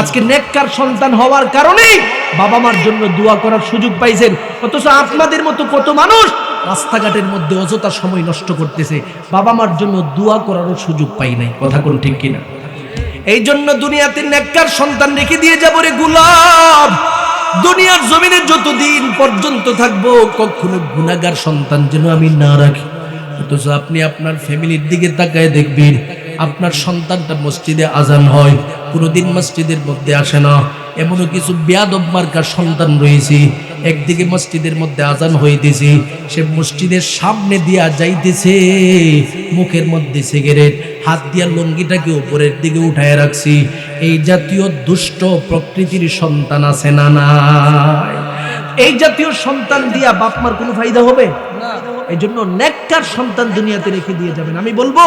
আজকে নেককার সন্তান হওয়ার কারণেই বাবা মার জন্য দোয়া করার সুযোগ পাইছেন, অথচ আপনাদের মতো কত মানুষ রাস্তাঘাটের মধ্যে অযথা সময় নষ্ট করতেছে, বাবা মার জন্য দোয়া করারও সুযোগ পাই নাই। কথা কোন ঠিক কিনা? এই জন্য দুনিয়াতে নেককার সন্তান রেখে দিয়ে যাবো রে গোলাম। দুনিয়ার জমিনে যতদিন পর্যন্ত থাকবো কখনো গুনাহগার সন্তান যেন আমি না রাখি। অথচ আপনি আপনার ফ্যামিলির দিকে তাকায় দেখবেন, আপনার সন্তানটা মসজিদে আজান হয়, কোনোদিন মসজিদের মধ্যে আসে না। এমনও কিছু বেয়াদব মার্কার সন্তান রয়েছে, একদিকে মসজিদের মধ্যে আজান হইতেছে, সে মসজিদের সামনে দিয়া যাইতেছে, মুখের মধ্যে সিগারেট, হাত দিয়া লুঙ্গিটাকে উপরের দিকে উঠায় রাখছি। এই জাতীয় দুষ্ট প্রকৃতির সন্তান আছে না নাই? এই জাতীয় সন্তান দিয়া বাপ মার কোনো ফায়দা হবে না। এই জন্য নেককার সন্তান দুনিয়াতে রেখে দিয়ে যাবেন। আমি বলবো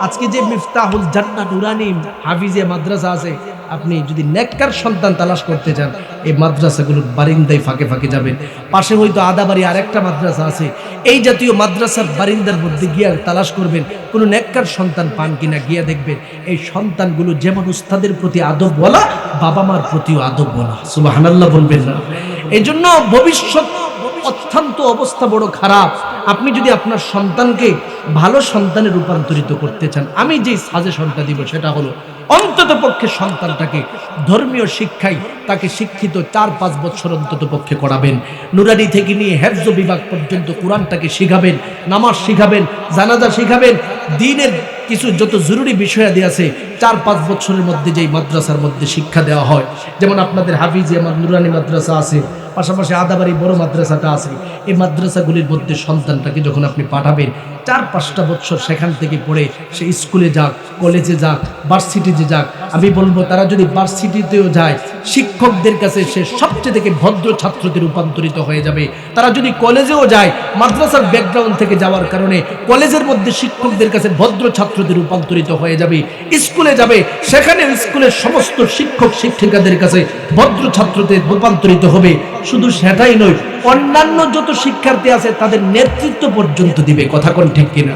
আজকে যে মিফতাহুল জান্নাত নুরানি হাফিজিয়া মাদ্রাসা আছে, আপনি যদি নেককার সন্তান তালাশ করতে চান এই মাদ্রাসাগুলোর বারিন্দায় ফাঁকে ফাঁকে যাবেন। পাশে হয়তো আদাবাড়ি আরেকটা মাদ্রাসা আছে, এই জাতীয় মাদ্রাসার বারিন্দার মধ্যে গিয়ে তালাশ করবেন কোনো নেককার সন্তান পান কিনা, গিয়ে দেখবেন এই সন্তানগুলো যেমন উস্তাদের প্রতি আদব বলা, বাবা মার প্রতিও আদব বলা। সুবহানাল্লাহ বলবেন না? এই জন্য ভবিষ্যৎ অত্যন্ত অবস্থা বড় খারাপ। আপনি যদি আপনার সন্তানকে ভালো সন্তানে রূপান্তরিত করতে চান, আমি যে সাজেশনটা দিব সেটা হলো অন্তত পক্ষে সন্তানটাকে ধর্মীয় শিক্ষায় তাকে শিক্ষিত 4-5 বছর অন্তত পক্ষে করাবেন। নুরানি থেকে নিয়ে হেফজ বিভাগ পর্যন্ত কোরআনটাকে শিখাবেন, নামাজ শিখাবেন, জানাজা শিখাবেন, দ্বীনের কিছু যত জরুরি বিষয়াদি আছে 4-5 বছরের মধ্যে যেই মাদ্রাসার মধ্যে শিক্ষা দেওয়া হয়। যেমন আপনাদের হাফিজিয়া নুরানি মাদ্রাসা আছে, পাশাপাশি আদাবাড়ি বড় মাদ্রাসাটা আছে। এই মাদ্রাসাগুলির মধ্যে সন্তানটাকে যখন আপনি পাঠাবেন 4-5টা বছর সেখান থেকে পড়ে সে স্কুলে যাক, কলেজে যাক, ভার্সিটিতে যাক, আমি বলবো তারা যদি ভার্সিটিতেও যায় শিক্ষকদের কাছে সে সবচেয়ে থেকে ভদ্র ছাত্রতে রূপান্তরিত হয়ে যাবে। তারা যদি কলেজেও যায় মাদ্রাসার ব্যাকগ্রাউন্ড থেকে যাওয়ার কারণে কলেজের মধ্যে শিক্ষকদের কাছে ভদ্র ছাত্রতে রূপান্তরিত হয়ে যাবে। স্কুলে যাবে সেখানে স্কুলের সমস্ত শিক্ষক শিক্ষিকাদের কাছে ভদ্র ছাত্রতে রূপান্তরিত হবে। শুধু সেটাই নয়, অন্যান্য যত শিক্ষার্থী আছে তাদের নেতৃত্ব পর্যন্ত দিবে। কথা কোন ঠিক কিনা?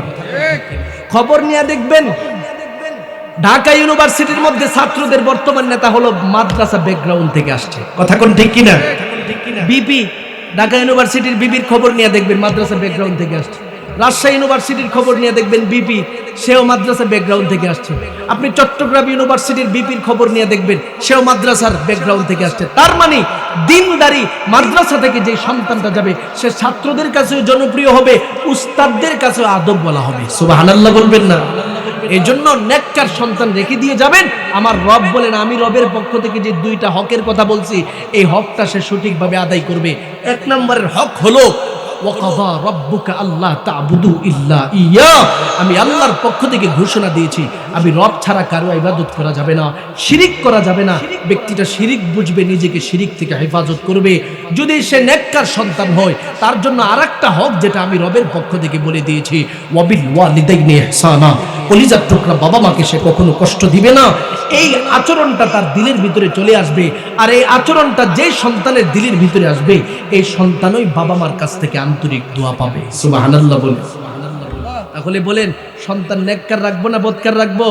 খবর নিয়ে দেখবেন ঢাকা ইউনিভার্সিটির মধ্যে ছাত্রদের বর্তমান নেতা হলো মাদ্রাসা ব্যাকগ্রাউন্ড থেকে আসছে। কথা কোন ঠিক কিনা? বিপি ঢাকা ইউনিভার্সিটির বিপির খবর নিয়ে দেখবেন মাদ্রাসা ব্যাকগ্রাউন্ড থেকে আসছে। রাজশাহী ইউনিভার্সিটির খবর নিয়ে দেখবেন বিপি, সেও মাদ্রাসা ব্যাকগ্রাউন্ড থেকে আসছে। আপনি চট্টগ্রাম ইউনিভার্সিটির বিপির খবর নিয়ে দেখবেন সেও মাদ্রাসার ব্যাকগ্রাউন্ড থেকে আসছে। তার মানে দিনদারি মাদ্রাসা থেকে যে সন্তানটা যাবে সে ছাত্রদের কাছেও জনপ্রিয় হবে, উস্তাদদের কাছেও আদব বলা হবে। সুবহানাল্লাহ বলবেন না? এই জন্য নেককার সন্তান রেখে দিয়ে যাবেন। আমার রব বলেন আমি রবের পক্ষ থেকে যে 2টা হকের কথা বলছি এই হকটা সে সঠিকভাবে আদায় করবে। 1 নম্বরের হক হলো ওয়াকাযা রাব্বুকা আল্লাহ তা'বুদু ইল্লা ইয়া, আমি আল্লাহর পক্ষ থেকে ঘোষণা দিয়েছি আমি রব ছাড়া কারো ইবাদত করা যাবে না, শিরিক করা যাবে না। ব্যক্তিটা শিরিক বুঝবে, নিজেকে শিরিক থেকে হেফাজত করবে। যদি সে নেককার সন্তান হয় তার জন্য আরেকটা হক যেটা আমি রবের পক্ষ থেকে বলে দিয়েছি, ওয়াবিল ওয়ালিদাইনি ইহসানা, কলিজার টুকরা বাবা মাকে সে কখনো কষ্ট দিবে না। এই আচরণটা তার দিলের ভিতরে চলে আসবে, আর এই আচরণটা যে সন্তানের দিলের ভিতরে আসবে এই সন্তানই বাবা মার কাছ থেকে আন্তরিক দোয়া পাবে। সুবহানাল্লাহ বলে। তাহলে বলেন সন্তান নেককার রাখবো না বদকার রাখবো?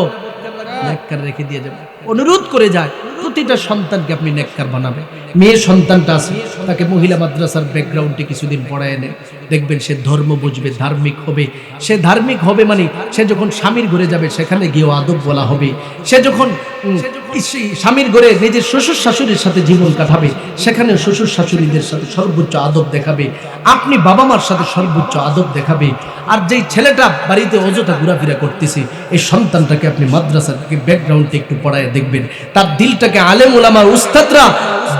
নেককার রেখে দিয়ে যাবে। অনুরোধ করে যায় প্রতিটা সন্তানকে আপনি নেককার বানাবেন। মেয়ে সন্তানটা আছে, তাকে মহিলা মাদ্রাসার ব্যাকগ্রাউন্ডে কিছুদিন পড়ায় নেন, দেখবেন সে ধর্ম বুঝবে, ধার্মিক হবে। সে ধার্মিক হবে মানে সে যখন স্বামীর ঘরে যাবে সেখানে গিয়েও আদব বলা হবে। সে যখন স্বামীর ঘরে নিজের শ্বশুর শাশুড়ির সাথে জীবন কাটাবে সেখানে শ্বশুর শাশুড়িদের সাথে সর্বোচ্চ আদব দেখাবে। আপনি বাবা মার সাথে সর্বোচ্চ আদব দেখাবে। আর যেই ছেলেটা বাড়িতে অযথা ঘোরাফেরা করতেছে, এই সন্তানটাকে আপনি মাদ্রাসা থেকে ব্যাকগ্রাউন্ডে একটু পড়ায় দেখবেন, তার দিলটাকে আলেম ওলামা উস্তাদরা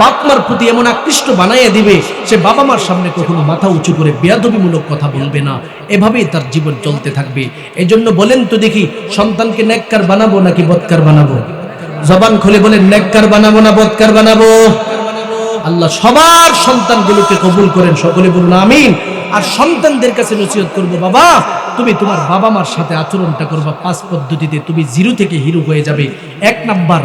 বাপ মার প্রতি এমন আকৃষ্ট বানাইয়া দিবে, সে বাবা মার সামনে কখনো মাথা উঁচু করে বেয়াদবিমূলক কথা বলবে না। এভাবেই তার জীবন চলতে থাকবে। এজন্য বলেন তো দেখি, সন্তানকে নেককার বানাবো নাকি বদকার বানাবো? জবান খুলে বলেন, নেককার বানাবো না বদকার বানাবো? আল্লাহ সবার সন্তানগুলোকে কবুল করেন, সকলে বলুন আমিন। আর সন্তানদের কাছে নসিহত করবো, বাবা তুমি তোমার বাবা মার সাথে আচরণটা করবা 5 পদ্ধতিতে, তুমি জিরো থেকে হিরো হয়ে যাবে। 1 নাম্বার,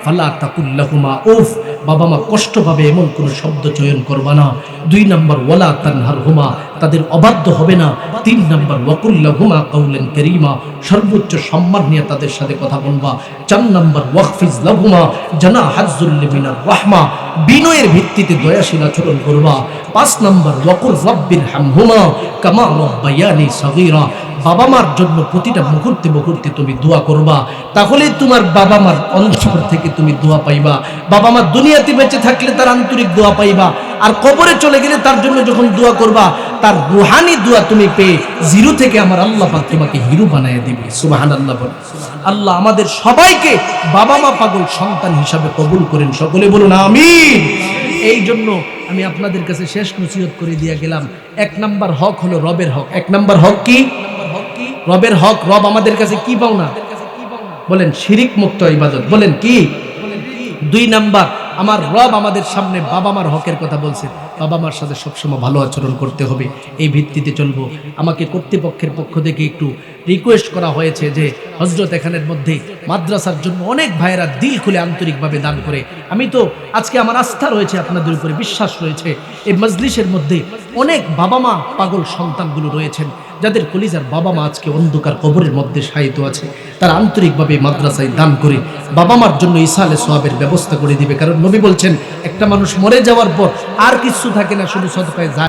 ফালা তাকুল্লাহুমা উফ, বাবা মা কষ্ট পাবে এমন কোনো শব্দ চয়ন করবা না। 2 নাম্বার, ওয়ালা তানহারহুমা, তাদের অবাধ্য হবে না। 3 নাম্বার, ওয়াকুল্লাহুমা কাউলান কারীমা, সর্বোচ্চ সম্মান নিয়ে তাদের সাথে কথা বলবা। 4 নাম্বার, ওয়াখফিজ লাহুমা জানাহাজ্জুল্লি মিনার রাহমা, বিনয়ের ভিত্তিতে দয়াশীল আচরণ করবা। 5 নাম্বার, ওয়াকুর রাব্বির হামহুমা কামা রাব্বায়ানি সগীরা, বাবা মার জন্য প্রতিটা মুহূর্তে মুহূর্তে তুমি দোয়া করবা, তাহলে তোমার বাবা মার অন্তর থেকে তুমি দোয়া পাইবা। বাবা মা দুনিয়াতে বেঁচে থাকলে তার আন্তরিক দোয়া পাইবা, আর কবরে চলে গেলে তার জন্য যখন দোয়া করবা তার রুহানি দোয়া তুমি পেয়ে জিরো থেকে আমার আল্লাহ পাক তোমাকে হিরো বানায় দিবে। সুবহানাল্লাহ বলেন। আল্লাহ আমাদের সবাইকে বাবা মা পাগল সন্তান হিসাবে কবুল করেন, সকলে বলুন আমিন। এই জন্য আমি আপনাদের কাছে শেষ নসিহত করে দিয়ে গেলাম, 1 নাম্বার হক হলো রবের হক। 1 নাম্বার হক কি? রবের হক। রব আমাদের কাছে কি পাওনা? বলেন শিরিক মুক্ত ইবাদত। বলেন কি? 2 নাম্বার, আমার রব আমাদের সামনে বাবা মার হকের কথা বলছে, বাবা মার সাথে সবসময় ভালো আচরণ করতে হবে, এই ভিত্তিতে চলবো। আমাকে কর্তৃপক্ষের পক্ষ থেকে একটু রিকোয়েস্ট করা হয়েছে যে হযরত এখানের মধ্যে মাদ্রাসার জন্য অনেক ভাইয়েরা দিল খুলে আন্তরিকভাবে দান করে। আমি তো আজকে আমার আস্থা রয়েছে, আপনাদের উপরে বিশ্বাস রয়েছে, এই মজলিসের মধ্যে অনেক বাবা মা পাগল সন্তানগুলো রয়েছেন যাদের কলিজার বাবা মা আজকে অন্ধকার কবরের মধ্যে শায়িত আছে। তারা আন্তরিকভাবে মাদ্রাসায় দান করে বাবা মার জন্য ইসালে সওয়াবের ব্যবস্থা করে দিবে। কারণ নবী বলছেন, একটা মানুষ মরে যাওয়ার পর আর কিছু থাকে না, শুধু সদকায়ে